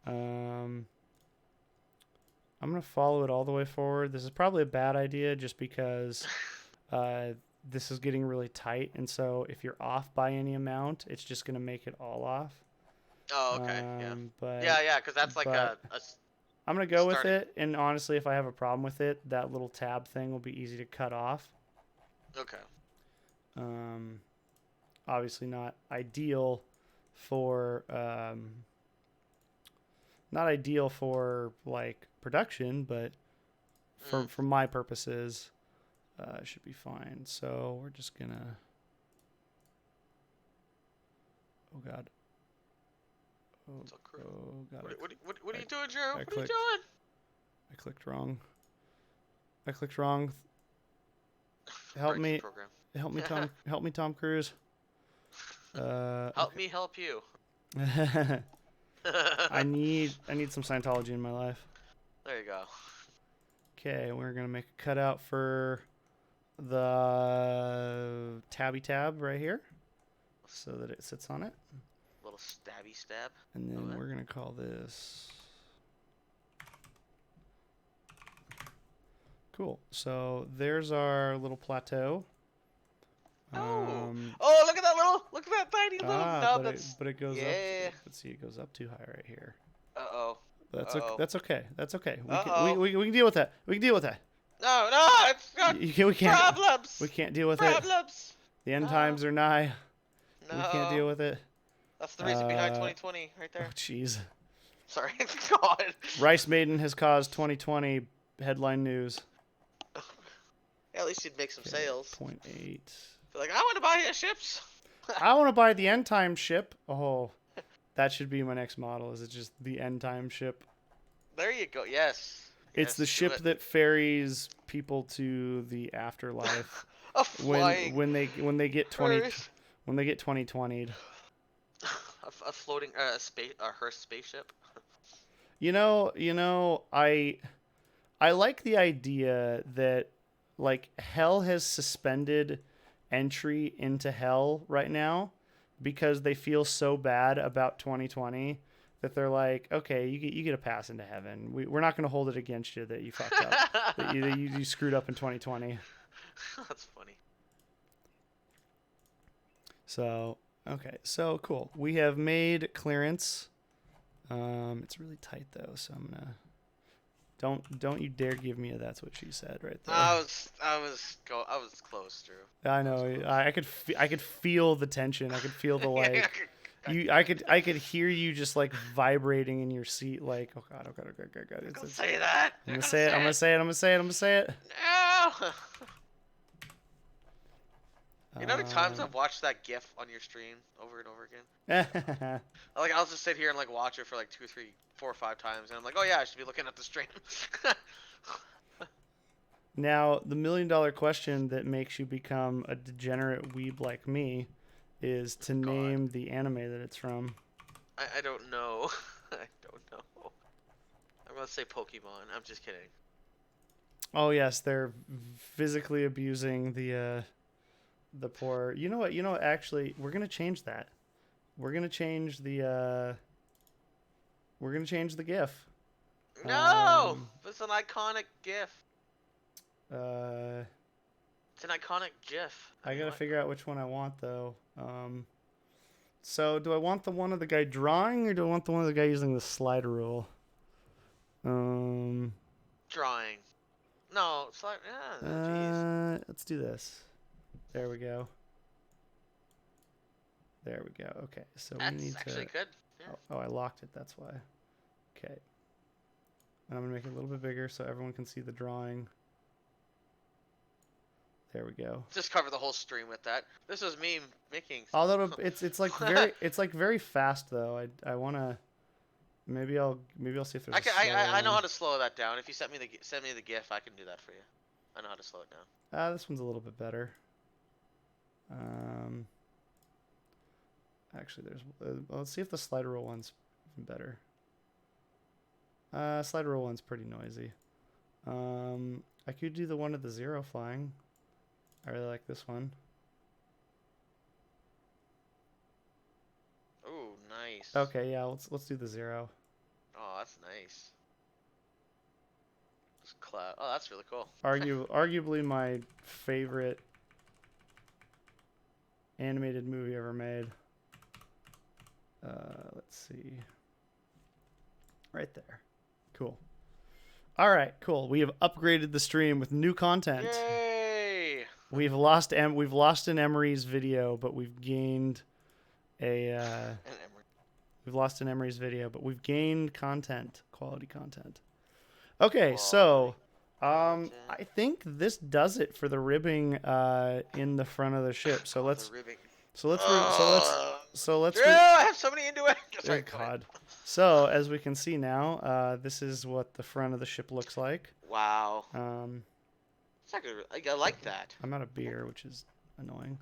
I'm going to follow it all the way forward. This is probably a bad idea just because this is getting really tight. And so if you're off by any amount, it's just going to make it all off. Oh, okay. But because that's like a I'm going to go with it. And honestly, if I have a problem with it, that little tab thing will be easy to cut off. Okay. Obviously not ideal for like production, but for my purposes, it should be fine. So we're just gonna. Oh God. Oh God. What are you doing, Drew? What are you doing? I clicked wrong. Help me. Help me, Tom. Help me, Tom Cruise. Help me help you. I need some Scientology in my life. There you go. Okay, we're gonna make a cutout for the tabby tab right here, so that it sits on it. Little stabby stab. And then we're gonna call this. Cool. So there's our little plateau. Oh, look at that tiny little nub. But it goes up. Let's see, it goes up too high right here. That's okay. That's okay. We can deal with that. We can deal with that. No, it's not. We can't. Problems. We can't deal with Problems. it. The end times are nigh. No. We can't deal with it. That's the reason behind 2020, right there. Oh, jeez. Sorry, God. Rice Maiden has caused 2020 headline news. At least you'd make some sales. 0.8. Feel like I want to buy your ships. I want to buy the end time ship. Oh, that should be my next model. Is it just the end time ship? There you go. Yes. It's the ship that ferries people to the afterlife. when they get 2020'd. A floating Hearst spaceship. You know, I like the idea that like hell has suspended entry into hell right now because they feel so bad about 2020 that they're like, okay, you get a pass into heaven. We're not going to hold it against you that you fucked up, that you screwed up in 2020. That's funny. So, okay, so cool. We have made clearance. It's really tight though, so I'm gonna. Don't you dare give me a that's what she said right there. I was close, Drew. I know. I could feel the tension. I could feel the like. I could hear you just like vibrating in your seat, like, oh god. Don't say that. I'm gonna say it. No. You know how many times I've watched that GIF on your stream over and over again? Like I'll just sit here and like watch it for like 2, 3, 4, 5 times, and I'm like, oh yeah, I should be looking at the stream. Now, the $1 million question that makes you become a degenerate weeb like me is to name the anime that it's from. I don't know. I don't know. I'm gonna say Pokemon. I'm just kidding. Oh yes, they're physically abusing the poor. You know what? Actually, we're gonna change that. we're gonna change the GIF. No, it's an iconic GIF. Uh, it's an iconic GIF. I gotta figure out which one I want though. So do I want the one of the guy drawing, or do I want the one of the guy using the slide rule? Drawing. No, slide. Yeah, let's do this. There we go. There we go. Okay, so that's we need to. Actually good. Yeah. Oh, I locked it. That's why. Okay. And I'm gonna make it a little bit bigger so everyone can see the drawing. There we go. Just cover the whole stream with that. This is me making. Although it's like very fast though. I wanna. Maybe I'll see if there's. I know how to slow that down. If you send me the GIF, I can do that for you. I know how to slow it down. This one's a little bit better. Actually, there's. Let's see if the slide rule one's even better. Slide rule one's pretty noisy. I could do the one of the zero flying. I really like this one. Ooh, nice. Okay, yeah, let's do the zero. Oh, that's nice. Cloud. Oh, that's really cool. Arguably my favorite animated movie ever made. Let's see. Right there. Cool. All right, cool. We have upgraded the stream with new content. Yay! We've lost an Emery's video, but we've gained a we've lost an Emery's video, but we've gained content, quality content. Okay, so I think this does it for the ribbing in the front of the ship. So let's I have so many innuendos. Oh God. So as we can see now, this is what the front of the ship looks like. Wow. I like that. I'm out of beer, which is annoying.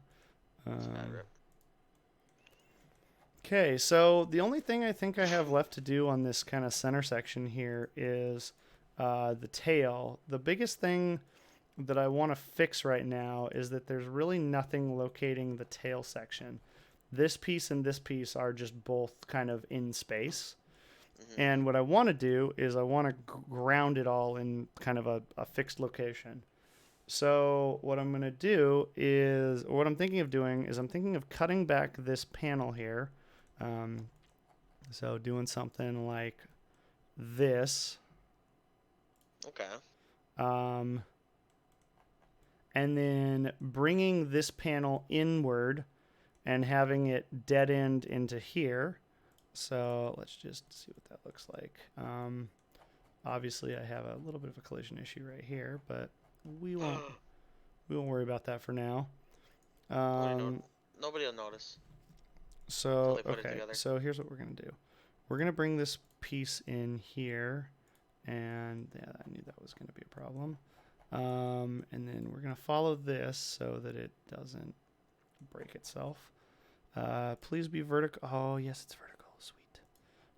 Okay, so the only thing I think I have left to do on this kind of center section here is the tail. The biggest thing that I want to fix right now is that there's really nothing locating the tail section. This piece and this piece are just both kind of in space. Mm-hmm. And what I want to do is I want to ground it all in kind of a fixed location. So what I'm going to do is, or what I'm thinking of doing is I'm thinking of cutting back this panel here. So doing something like this. Okay. And then bringing this panel inward and having it dead end into here. So let's just see what that looks like. Obviously, I have a little bit of a collision issue right here, but we won't worry about that for now. Nobody will notice. So okay, so here's what we're gonna do. We're gonna bring this piece in here, and yeah, I knew that was gonna be a problem. And then we're gonna follow this so that it doesn't break itself. Please be vertical. Oh yes, it's vertical. Sweet.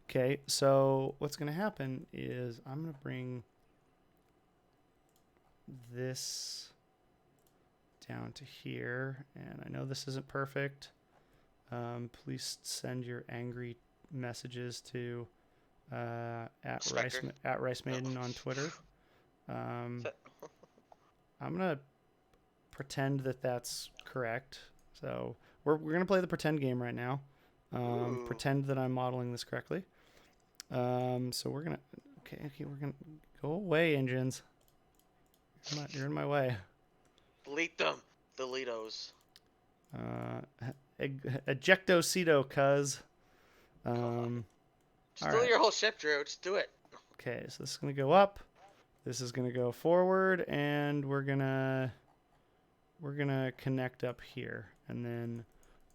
Okay, so what's gonna happen is I'm gonna bring this down to here, and I know this isn't perfect. Please send your angry messages to at Rice Maiden on Twitter. I'm gonna pretend that that's correct. So we're gonna play the pretend game right now. Pretend that I'm modeling this correctly. So we're gonna we're gonna go away, engines. You're in my way. Delete them. Deletos. Ejectocito, cuz. Just do your whole ship, Drew. Just do it. Okay, so this is gonna go up. This is gonna go forward, and we're gonna connect up here, and then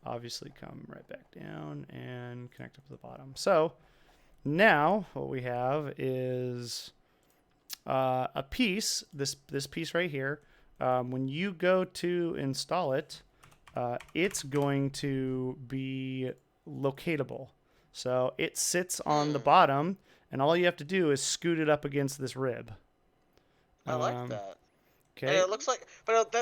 obviously come right back down and connect up to the bottom. So now what we have is a piece. This piece right here. When you go to install it, it's going to be locatable. So it sits on the bottom, and all you have to do is scoot it up against this rib. I like that. Okay. And it looks like, but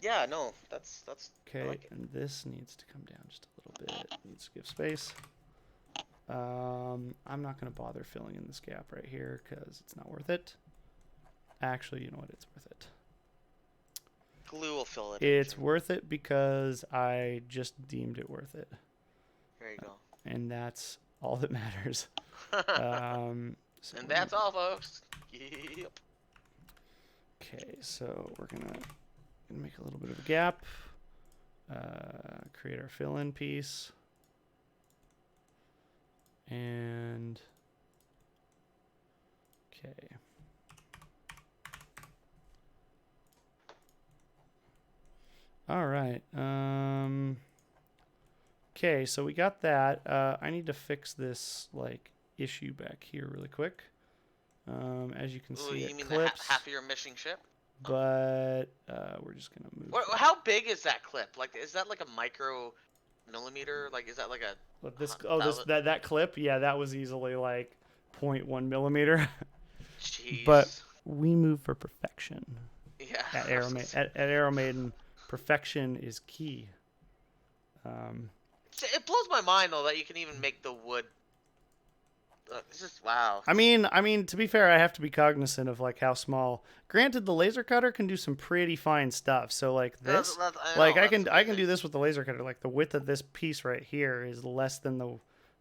yeah, no, that's okay. like and this needs to come down just a little bit needs to give space. I'm not going to bother filling in this gap right here because it's not worth it. Actually, you know what? It's worth it. Glue will fill it. It's worth it because I just deemed it worth it. There you go. And that's all that matters. So and that's all, folks. Yep. Okay, so we're gonna make a little bit of a gap. Create our fill-in piece. And okay. All right. Okay, so we got that. I need to fix this like issue back here really quick. As you can see, you mean clips. Half of your missing ship? But we're just gonna move. How big is that clip? Like, is that like a micro millimeter? Like, is that like a? But that clip? Yeah, that was easily like 0.1 millimeter. Jeez. But we move for perfection. Yeah. At Aeromaiden, perfection is key. It blows my mind though that you can even make the wood. It's just wow. I mean, to be fair, I have to be cognizant of like how small. Granted, the laser cutter can do some pretty fine stuff. So like this, I can do this with the laser cutter. Like the width of this piece right here is less than the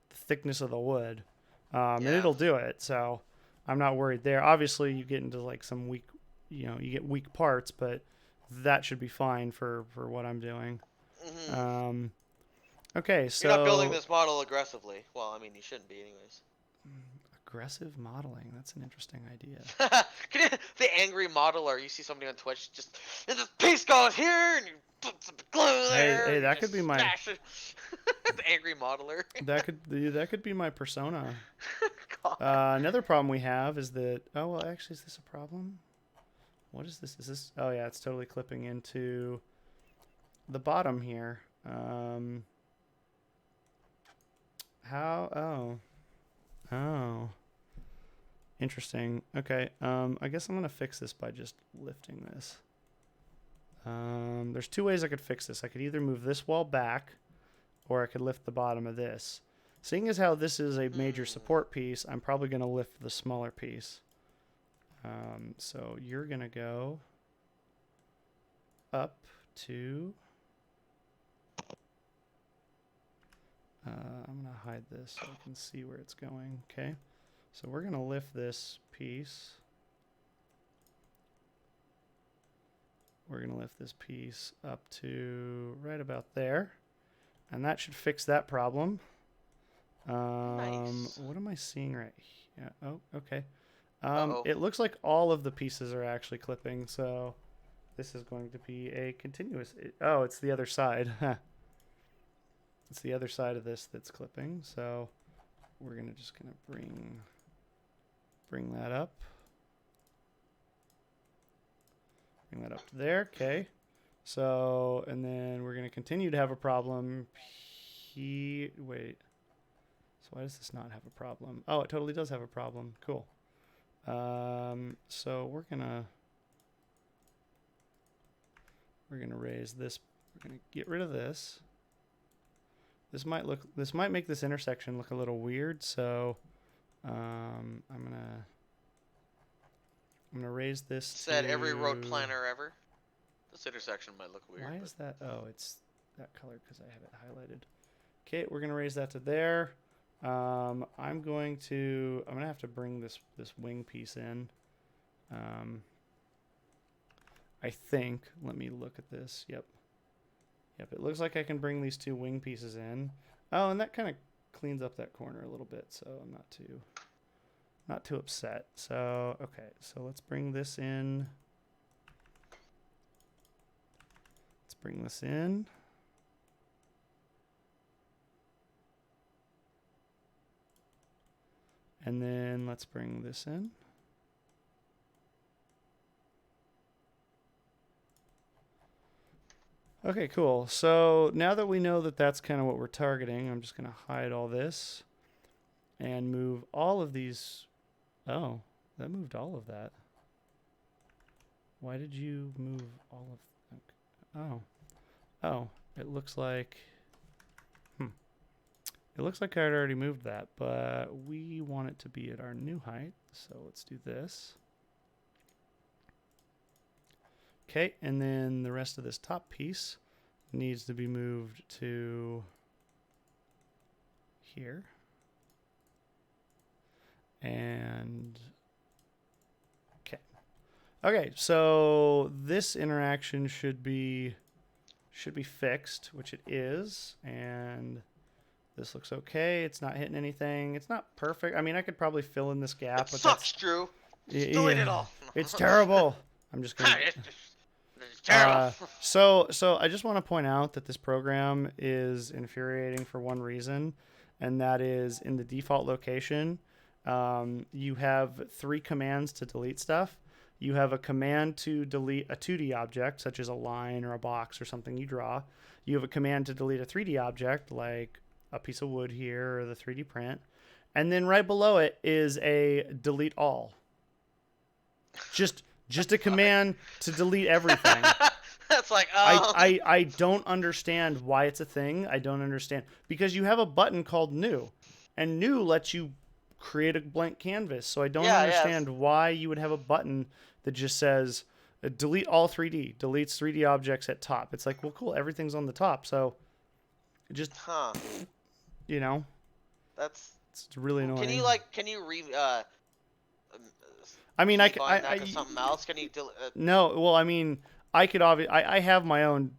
thickness of the wood, and it'll do it. So I'm not worried there. Obviously, you get into like some weak, you get weak parts, but that should be fine for what I'm doing. Mm-hmm. Okay, so you're not building this model aggressively. Well, I mean, you shouldn't be, anyways. Aggressive modeling. That's an interesting idea. The angry modeler. You see somebody on Twitch, just and this piece goes here, and you put some glue there. Hey, that could be my the angry modeler. that could be my persona. Another problem we have is that actually, is this a problem? What is this? Is this? Oh yeah, it's totally clipping into the bottom here. How? Oh. Interesting. Okay. I guess I'm gonna fix this by just lifting this. There's two ways I could fix this. I could either move this wall back, or I could lift the bottom of this. Seeing as how this is a major support piece, I'm probably gonna lift the smaller piece. So you're gonna go up to. I'm gonna hide this so I can see where it's going. Okay. So we're going to lift this piece. We're going to lift this piece up to right about there. And that should fix that problem. Nice. What am I seeing right here? Oh, okay. It looks like all of the pieces are actually clipping. So this is going to be a continuous. It's the other side. It's the other side of this that's clipping. So we're going to bring that up. Bring that up to there. Okay. So, and then we're going to continue to have a problem. Wait. So why does this not have a problem? Oh, it totally does have a problem. Cool. So we're going to raise this. We're going to get rid of this. This might make this intersection look a little weird. So, I'm gonna raise this. Said every road planner ever. This intersection might look weird. Why is that? Oh, it's that color because I have it highlighted. Okay, we're gonna raise that to there. I'm gonna have to bring this wing piece in. I think. Let me look at this. Yep. It looks like I can bring these two wing pieces in. Oh, and that kind of cleans up that corner a little bit, so I'm not too upset. So, okay, so let's bring this in. Let's bring this in. And then let's bring this in. Okay, cool. So now that we know that that's kind of what we're targeting, I'm just going to hide all this and move all of these. Oh, that moved all of that. Why did you move all of... Okay. Oh, it looks like... It looks like I'd already moved that, but we want it to be at our new height. So let's do this. Okay, and then the rest of this top piece needs to be moved to here. And okay, so this interaction should be fixed, which it is, and this looks okay. It's not hitting anything. It's not perfect. I mean, I could probably fill in this gap, It but sucks, Drew. Just delete it all. It's terrible. I'm just gonna. It's terrible. So I just want to point out that this program is infuriating for one reason, and that is in the default location, you have 3 commands to delete stuff. You have a command to delete a 2D object, such as a line or a box or something you draw. You have a command to delete a 3D object, like a piece of wood here or the 3D print. And then right below it is a delete all. Just a command to delete everything. That's like, I don't understand why it's a thing. I don't understand. Because you have a button called new. And new lets you create a blank canvas. So I don't understand why you would have a button that just says delete all 3D, deletes 3D objects at top. It's like, well, cool, everything's on the top. So just, you know, that's it's really annoying. Can you I mean, something else? Can you no, well, I mean, I could I have my own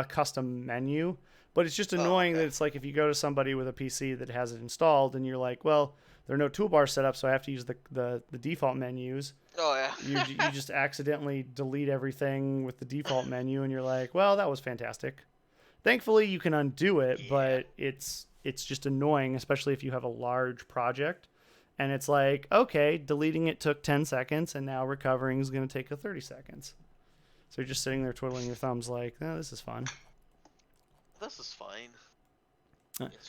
custom menu, but it's just annoying that it's like if you go to somebody with a PC that has it installed and you're like, well, there are no toolbars set up, so I have to use the default menus. Oh, yeah. You just accidentally delete everything with the default menu, and you're like, well, that was fantastic. Thankfully, you can undo it, but it's just annoying, especially if you have a large project. And it's like, okay, deleting it took 10 seconds, and now recovering is going to take 30 seconds. So you're just sitting there twiddling your thumbs like, oh, this is fun. This is fine.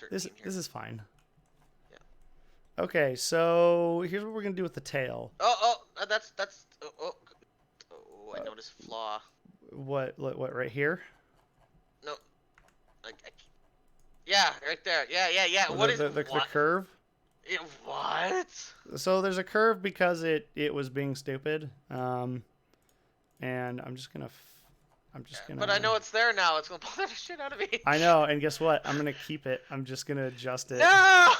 This is fine. Okay, so here's what we're gonna do with the tail. That's I noticed a flaw. What right here? No, yeah, right there. Yeah. What is the curve? What? So there's a curve because it was being stupid. And I'm just gonna. But I know it's there now. It's gonna bother the shit out of me. I know, and guess what? I'm gonna keep it. I'm just gonna adjust it. No!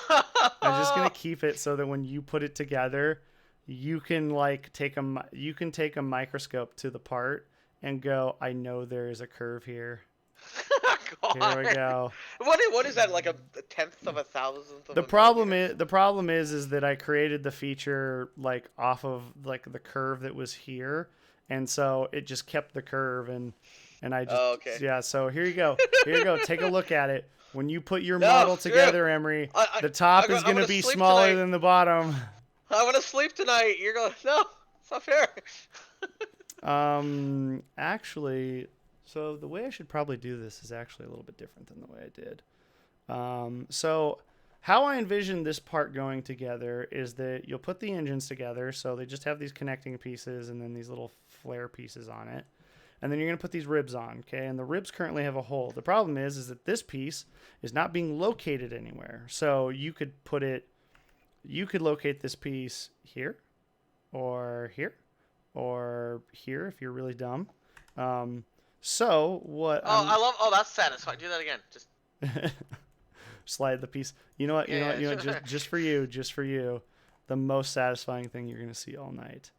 I'm just gonna keep it so that when you put it together, you can take a microscope to the part and go, I know there is a curve here. Here we go. What is that, like a 1/10 of a thousandth of the problem is that I created the feature like off of like the curve that was here. And so it just kept the curve, and I just yeah. So here you go. Take a look at it. When you put your model together, Emery, the top is going to be smaller than the bottom. I want to sleep tonight. You're going, no, it's not fair. Actually, so the way I should probably do this is actually a little bit different than the way I did. So how I envision this part going together is that you'll put the engines together, so they just have these connecting pieces and then these little flare pieces on it. And then you're going to put these ribs on, okay? And the ribs currently have a hole. The problem is that this piece is not being located anywhere. So you could locate this piece here, or here, or here if you're really dumb. So what? That's satisfying. Do that again. Just slide the piece. You know what? Just for you, the most satisfying thing you're gonna see all night.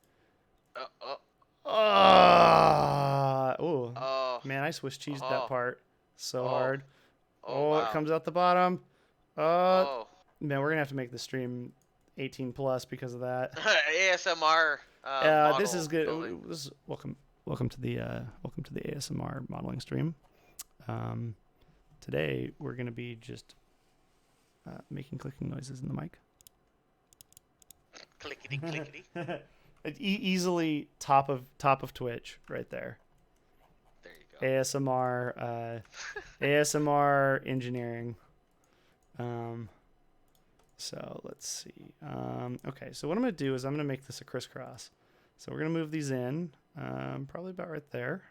Man, I Swiss cheesed that part so hard. Wow. It comes out the bottom. Man, we're gonna have to make the stream 18 plus because of that. ASMR. This is good. Welcome to the ASMR modeling stream. Today we're gonna be just making clicking noises in the mic. Clickety clickety. Easily top of Twitch right there. There you go. ASMR engineering. So let's see. Okay, so what I'm gonna do is I'm gonna make this a crisscross. So we're gonna move these in, probably about right there.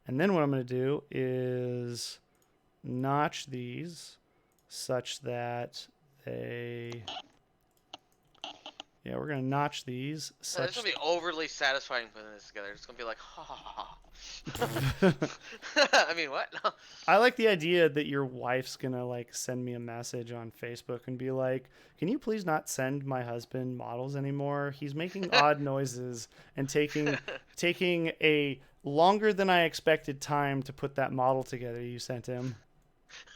And then what I'm gonna do is notch these such that they... Yeah, we're going to notch these. It's going to be overly satisfying putting this together. It's going to be like, ha ha ha. I mean, what? I like the idea that your wife's going to like send me a message on Facebook and be like, can you please not send my husband models anymore? He's making odd noises and taking a longer than I expected time to put that model together you sent him.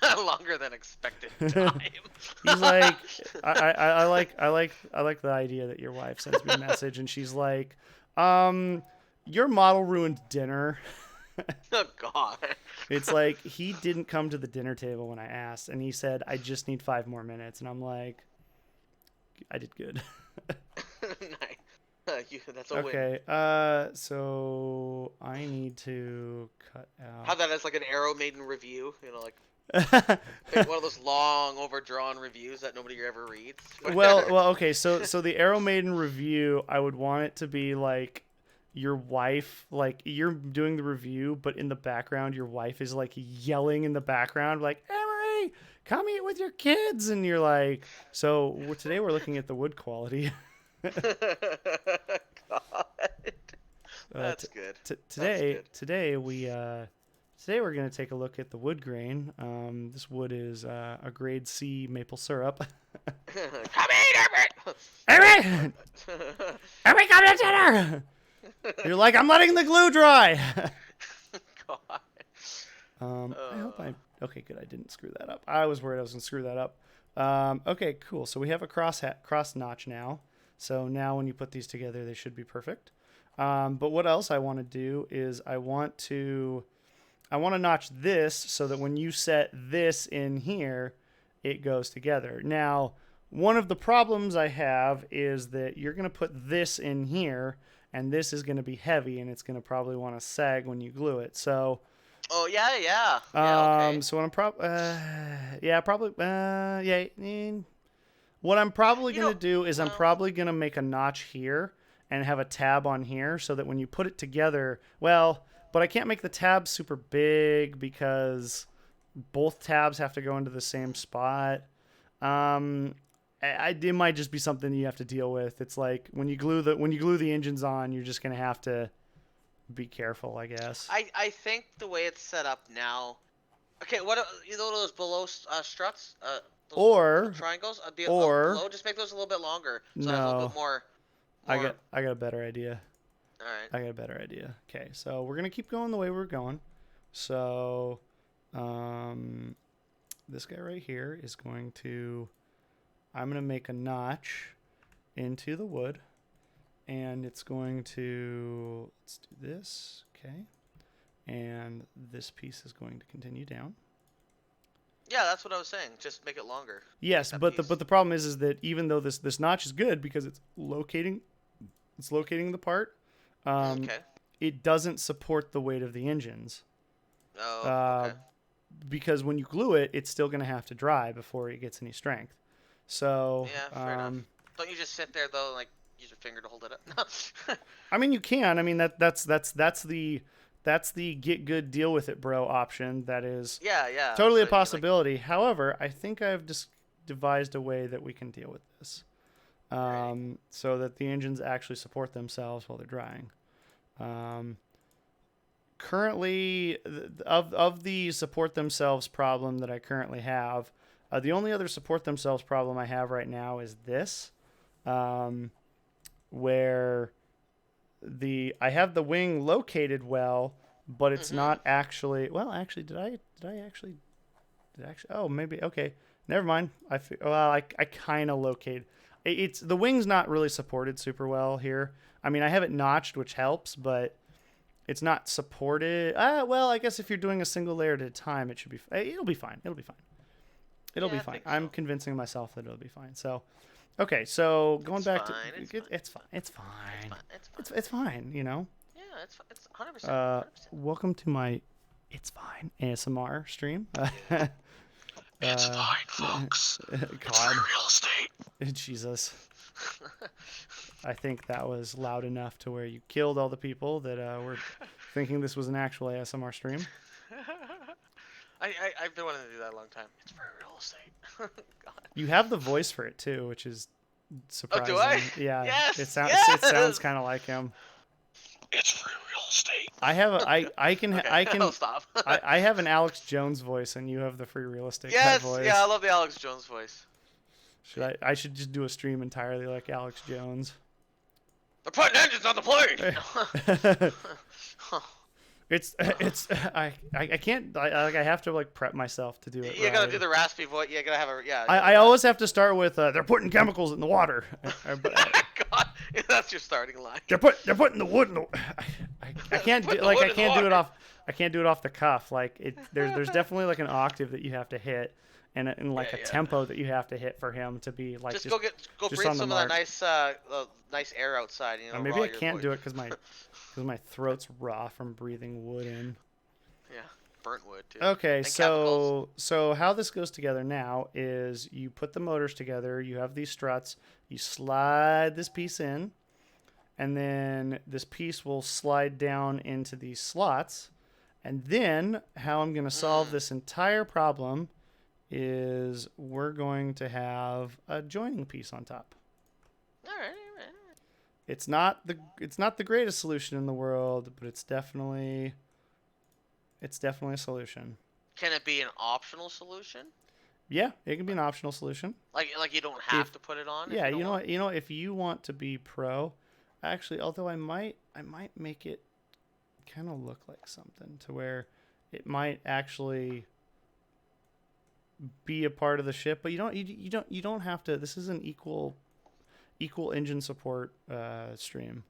Longer than expected time. He's like, I like the idea that your wife sends me a message and she's like, your model ruined dinner. Oh God. It's like he didn't come to the dinner table when I asked, and he said, I just need 5 more minutes, and I'm like, I did good. Nice. That's a win. Okay, so I need to cut out. Have that as like an Arrow Maiden review, like one of those long, overdrawn reviews that nobody ever reads. well, okay. So the Arrow Maiden review, I would want it to be like your wife, like you're doing the review, but in the background, your wife is like yelling in the background, like, Emery, come eat with your kids, and you're like, so today we're looking at the wood quality. God. That's good. Today we're going to take a look at the wood grain. This wood is a grade C maple syrup. Come eat, Emery! Emery, come to dinner! You're like, I'm letting the glue dry. God. I hope okay, good. I didn't screw that up. I was worried I was going to screw that up. Okay, cool. So we have a cross notch now. So now when you put these together, they should be perfect. But what else I want to do is I want to notch this so that when you set this in here, it goes together. Now, one of the problems I have is that you're going to put this in here, and this is going to be heavy, and it's going to probably want to sag when you glue it. So... Oh, yeah. Okay. So what I'm probably... What I'm probably going to do is I'm probably going to make a notch here and have a tab on here so that when you put it together... Well, but I can't make the tab super big because both tabs have to go into the same spot. It might just be something you have to deal with. It's like when you glue the engines on, you're just going to have to be careful, I guess. I think the way it's set up now... Okay, what those below struts? Those triangles? Below, just make those a little bit longer. So a little bit more... I got a better idea. All right. I got a better idea. Okay, so we're going to keep going the way we're going. So this guy right here is going to... I'm going to make a notch into the wood. And it's going to... Let's do this. Okay. And this piece is going to continue down. Yeah, that's what I was saying. Just make it longer. Yes, but the problem is that even though this notch is good because it's locating the part, okay. It doesn't support the weight of the engines. Oh, okay. Because when you glue it, it's still going to have to dry before it gets any strength. So yeah, fair enough. Don't you just sit there though, like use your finger to hold it up? I mean, you can. I mean that's the get good, deal with it, bro option. That is totally a possibility. Like... However, I think I've just devised a way that we can deal with this, so that the engines actually support themselves while they're drying. Currently, of the support themselves problem that I currently have, the only other support themselves problem I have right now is this, where I have the wing located well, but it's not actually... Well, actually, did I actually... Oh, maybe... Okay, never mind. I kind of located... The wing's not really supported super well here. I mean, I have it notched, which helps, but it's not supported. Well, I guess if you're doing a single layer at a time, it'll be fine. It'll be fine. It'll be fine. I'm convincing myself that it'll be fine. So... Okay, so going back to it's fine. It's fine, you know. Yeah, it's 100%. Welcome to my It's Fine ASMR stream. It's fine, folks. It's free real estate. Jesus. I think that was loud enough to where you killed all the people that were thinking this was an actual ASMR stream. I've been wanting to do that a long time. It's for real estate. God. You have the voice for it too, which is surprising. Oh, do I? Yeah, Yes. it sounds kind of like him. It's for real estate. I have a I can Okay, I can I'll stop. I have an Alex Jones voice, and you have the free real estate guy Yes. voice. Yeah, I love the Alex Jones voice. I should just do a stream entirely like Alex Jones. They're putting engines on the plane. It's I can't I have to like prep myself to do it. You gotta do the raspy voice. You gotta have a I always have to start with they're putting chemicals in the water. God, that's your starting line. They're putting the wood in the. I can't do I can't do it off the cuff. Like there's definitely like an octave that you have to hit. And like a tempo that you have to hit for him to be like just go breathe some of that nice air outside. You know, maybe I can't do it because my throat's raw from breathing wood in. Yeah, burnt wood too. Okay, and so how this goes together now is you put the motors together. You have these struts. You slide this piece in, and then this piece will slide down into these slots. And then how I'm going to solve this entire problem is we're going to have a joining piece on top. All right. It's not the greatest solution in the world, but it's definitely a solution. Can it be an optional solution? Yeah, it can be an optional solution. Like you don't have to put it on. Yeah, you know what, if you want to be pro, actually, although I might make it kind of look like something to where it might actually be a part of the ship, but you don't have to. This is an equal engine support stream.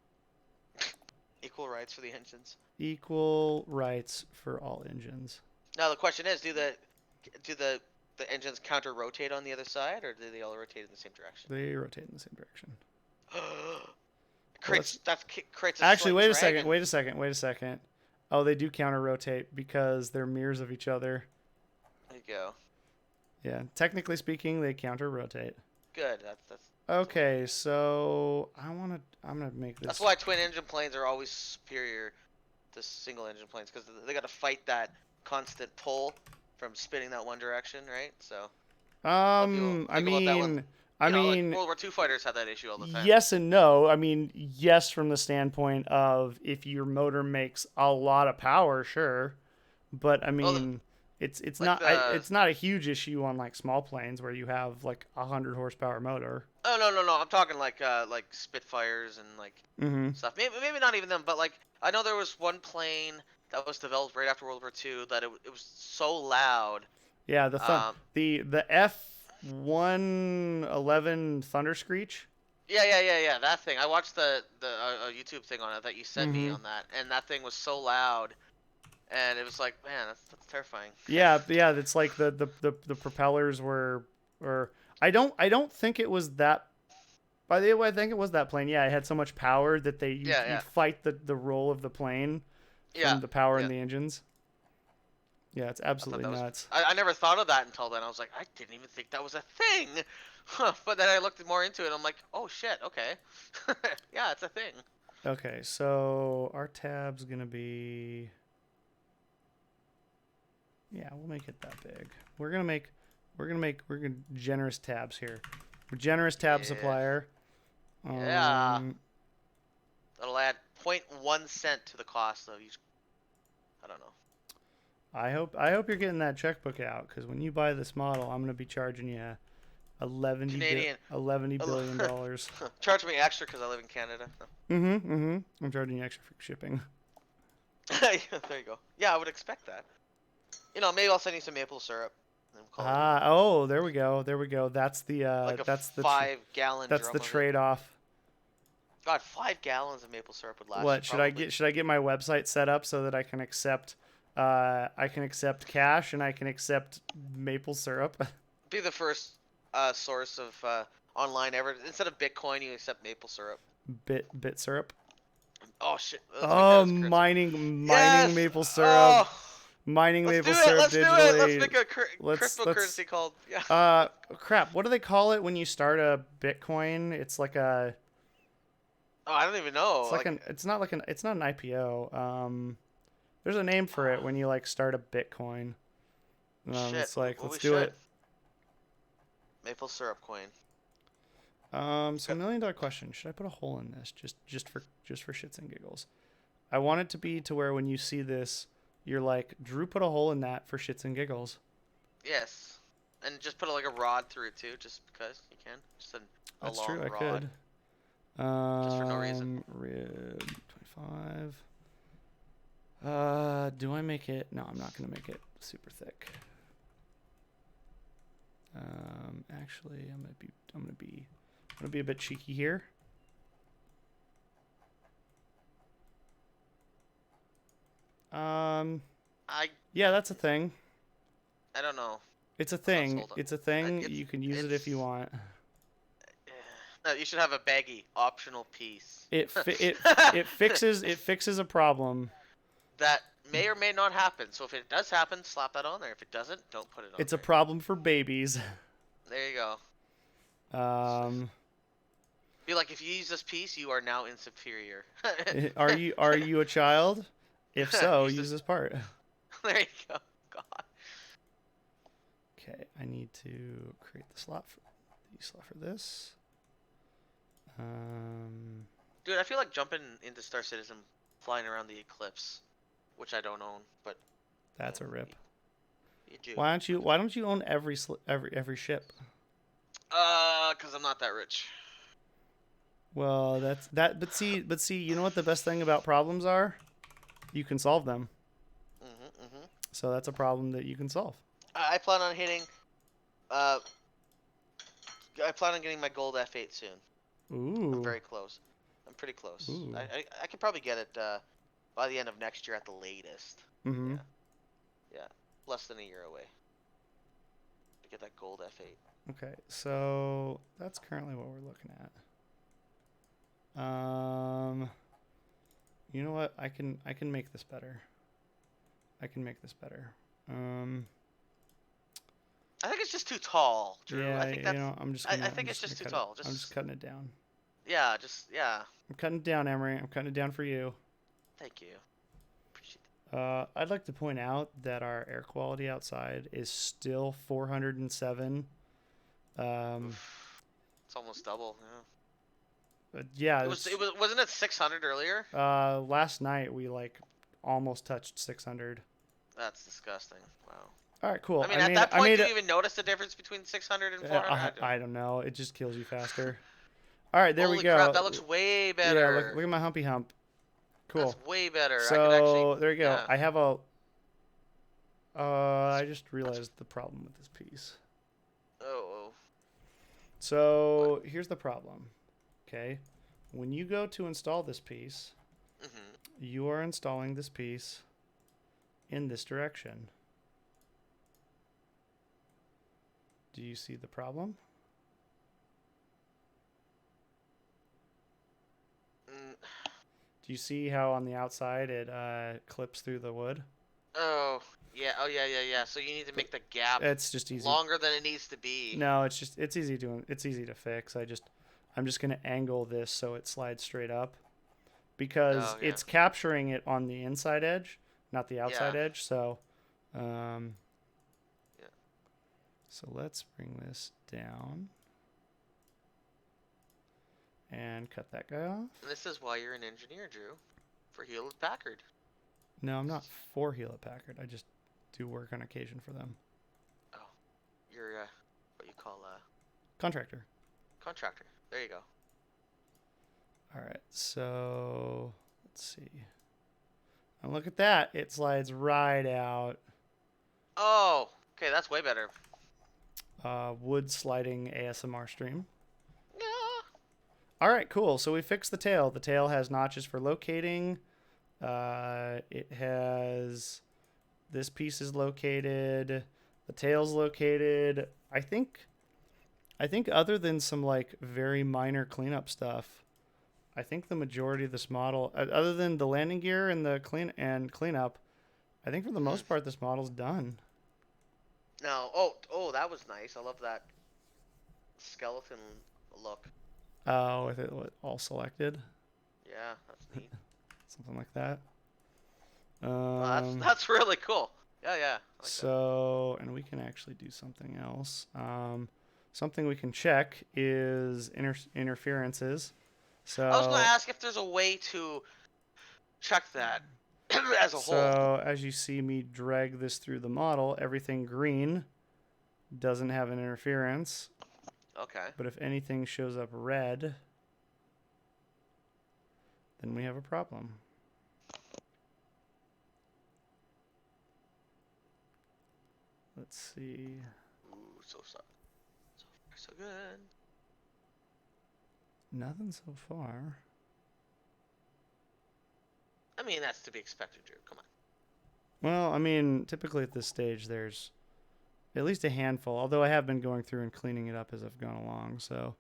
Equal rights for the engines. Equal rights for all engines. Now the question is, do the engines counter rotate on the other side, or do they all rotate in the same direction? They rotate in the same direction. creates actually, wait a second. Oh, they do counter rotate because they're mirrors of each other. There you go. Yeah, technically speaking, they counter rotate. Good. That's okay. So I'm gonna make this. That's why twin engine planes are always superior to single engine planes, because they got to fight that constant pull from spinning that one direction, right? So. I mean, like World War II fighters have that issue all the time. Yes and no. I mean, yes, from the standpoint of if your motor makes a lot of power, sure, but I mean. It's like it's not a huge issue on like small planes where you have like 100 horsepower motor. Oh no! I'm talking like Spitfires and like stuff. Maybe not even them, but like I know there was one plane that was developed right after World War II that it was so loud. Yeah, the F-111 Thunder Screech. Yeah. That thing. I watched the YouTube thing on it that you sent me on that, and that thing was so loud. And it was like, man, that's terrifying. Yeah. It's like the propellers were, or I don't think it was that. By the way, I think it was that plane. Yeah, it had so much power that you fight the roll of the plane from the power in the engines. Yeah, it's absolutely nuts. I never thought of that until then. I was like, I didn't even think that was a thing. But then I looked more into it. I'm like, oh shit, okay. Yeah, it's a thing. Okay, so our tab's gonna be. Yeah, we'll make it that big. We're gonna generous tabs here. We're generous tab supplier. Yeah. That'll add 0.1 cent to the cost of each. I don't know. I hope you're getting that checkbook out, because when you buy this model, I'm gonna be charging you $11 billion dollars. Charge me extra because I live in Canada. I'm charging you extra for shipping. There you go. Yeah, I would expect that. You know, maybe I'll send you some maple syrup. There we go. That's the that's the 5-gallon. That's the trade-off. God, 5 gallons of maple syrup would last. What should I get? Should I get my website set up so that I can accept cash and I can accept maple syrup? Be the first source of online ever. Instead of Bitcoin, you accept maple syrup. Bit syrup. Oh shit. Mining maple syrup. Mining maple syrup digitally. Let's make a cryptocurrency called. Crap. What do they call it when you start a Bitcoin? It's like a. Oh, I don't even know. It's not an IPO. There's a name for it when you like start a Bitcoin. Shit. It's like, Well, let's we do should. it. Maple syrup coin. So $1 million question: should I put a hole in this just for shits and giggles? I want it to be to where when you see this, you're like, Drew put a hole in that for shits and giggles. Yes. And just put like a rod through it too, just because you can. Just a That's long true. I rod. could. Just for no reason. Rib 25. Do I make it? No, I'm not gonna make it super thick. Actually, I'm gonna be a bit cheeky here. Yeah, that's a thing. I don't know. It's a thing. It's a thing. You can use it if you want. No, you should have a baggy optional piece. It fixes a problem that may or may not happen. So if it does happen, slap that on there. If it doesn't, don't put it on. It's a problem for babies. There you go. Be like, if you use this piece, you are now inferior. Are you a child? If so, use this part. There you go. God. Okay, I need to create the slot for this. Dude, I feel like jumping into Star Citizen, flying around the Eclipse, which I don't own, but that's a rip. You do. Why don't you own every ship? Cause I'm not that rich. Well, but see, you know what the best thing about problems are? You can solve them. So that's a problem that you can solve. I plan on hitting. I plan on getting my gold F8 soon. Ooh. I'm very close. I'm pretty close. Ooh. I could probably get it by the end of next year at the latest. Mm-hmm. Yeah. Less than a year away. To get that gold F8. Okay, so that's currently what we're looking at. You know what? I can make this better. I think it's just too tall, Drew. Yeah, I think that's, I think it's just too tall. I'm just cutting it down. Yeah, I'm cutting it down, Emery. I'm cutting it down for you. Thank you. Appreciate that. I'd like to point out that our air quality outside is still 407. It's almost double. Yeah. Yeah. Wasn't it 600 earlier? Last night we almost touched 600. That's disgusting. Wow. All right, cool. I mean, at that point, do you even notice the difference between 600 and 400? I don't know. It just kills you faster. All right, there we go. Holy crap, that looks way better. Yeah, look at my humpy hump. Cool. That's way better. So there you go. Yeah. I have a. I just realized the problem with this piece. Oh. So here's the problem. Okay, when you go to install this piece, you are installing this piece in this direction. Do you see the problem? Do you see how on the outside it clips through the wood? Oh, yeah. Oh, yeah. So you need to make the gap. It's just easy. Longer than it needs to be. No, it's easy to fix. I'm just gonna angle this so it slides straight up, because it's capturing it on the inside edge, not the outside edge. So, So let's bring this down and cut that guy off. And this is why you're an engineer, Drew, for Hewlett Packard. No, I'm not for Hewlett Packard. I just do work on occasion for them. Oh, you're what you call a contractor. Contractor. There you go. All right, so let's see. And look at that. It slides right out. Oh, okay, that's way better. Wood sliding ASMR stream. Yeah. All right, cool. So we fixed the tail. The tail has notches for locating. It has, this piece is located. The tail's located. I think other than some very minor cleanup stuff, I think the majority of this model, other than the landing gear and the cleanup, I think for the most part this model's done. No. Oh, that was nice. I love that skeleton look. Oh, with it all selected. Yeah, that's neat. Something like that. Well, that's really cool. Yeah, yeah. I like So, and we can actually do something else. Something we can check is interferences. I was going to So, ask if there's a way to check that as a whole. so as you see me drag this through the model, everything green doesn't have an interference. Okay. But if anything shows up red, then we have a problem. Let's see. Ooh, so far, so good. Nothing so far. I mean, that's to be expected, Drew. Come on. Well, I mean, typically at this stage, there's at least a handful. Although I have been going through and cleaning it up as I've gone along. So.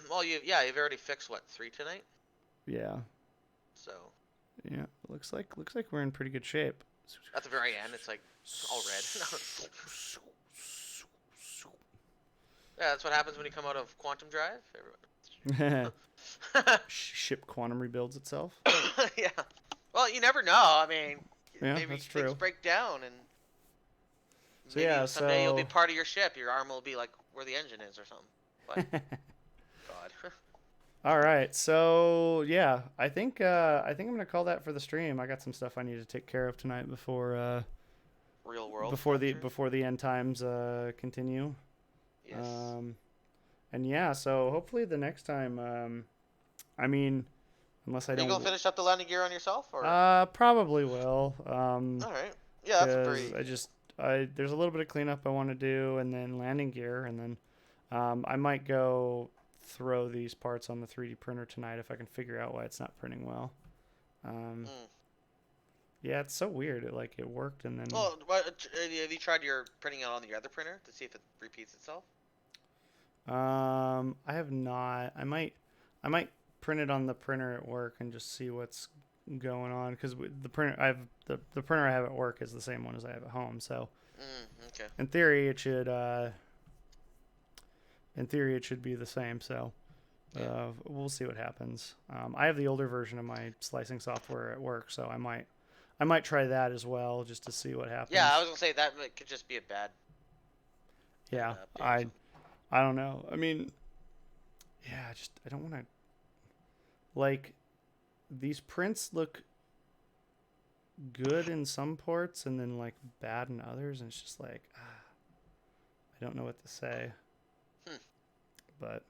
Well, you've already fixed what, 3 tonight? Yeah. So. Yeah, looks like we're in pretty good shape. At the very end, it's like all red. Yeah, that's what happens when you come out of quantum drive. Everyone. Ship quantum rebuilds itself. Yeah. Well, you never know. I mean, yeah, maybe that's things true. break down, and So maybe yeah, someday you'll be part of your ship. Your arm will be like where the engine is or something. But God. All right, so yeah, I think I'm gonna call that for the stream. I got some stuff I need to take care of tonight before Real world. before the end times continue. Yes. And yeah, so hopefully the next time, I mean, unless I don't. Are you gonna finish up the landing gear on yourself, or? Probably will. All right. Yeah, that's pretty. There's a little bit of cleanup I want to do, and then landing gear, and then I might go throw these parts on the 3D printer tonight if I can figure out why it's not printing well. Yeah, it's so weird. It worked, and then. Well, have you tried your printing it on your other printer to see if it repeats itself? I have not. I might print it on the printer at work and just see what's going on, because the printer the printer I have at work is the same one as I have at home. So, okay. in theory, it should be the same. So, we'll see what happens. I have the older version of my slicing software at work, so I might try that as well just to see what happens. Yeah, I was gonna say that could just be a bad. Yeah, I don't know. I mean, yeah, I don't want to. Like, these prints look good in some ports and then like bad in others, and it's just like I don't know what to say. But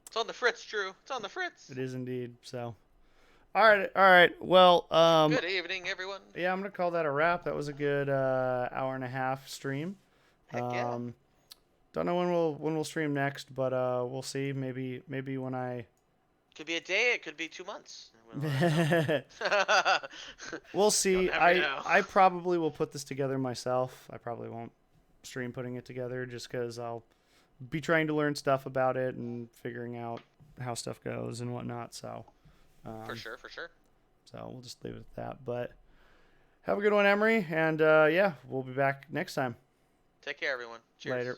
it's on the fritz, Drew. It's on the fritz. It is indeed. So, all right. Well, good evening, everyone. Yeah, I'm gonna call that a wrap. That was a good hour and a half stream. Heck yeah. Don't know when we'll stream next, but we'll see. Maybe when I. Could be a day. It could be 2 months. We'll see. I probably will put this together myself. I probably won't stream putting it together just because I'll be trying to learn stuff about it and figuring out how stuff goes and whatnot. So. For sure. So we'll just leave it at that. But have a good one, Emery, and yeah, we'll be back next time. Take care, everyone. Cheers. Later.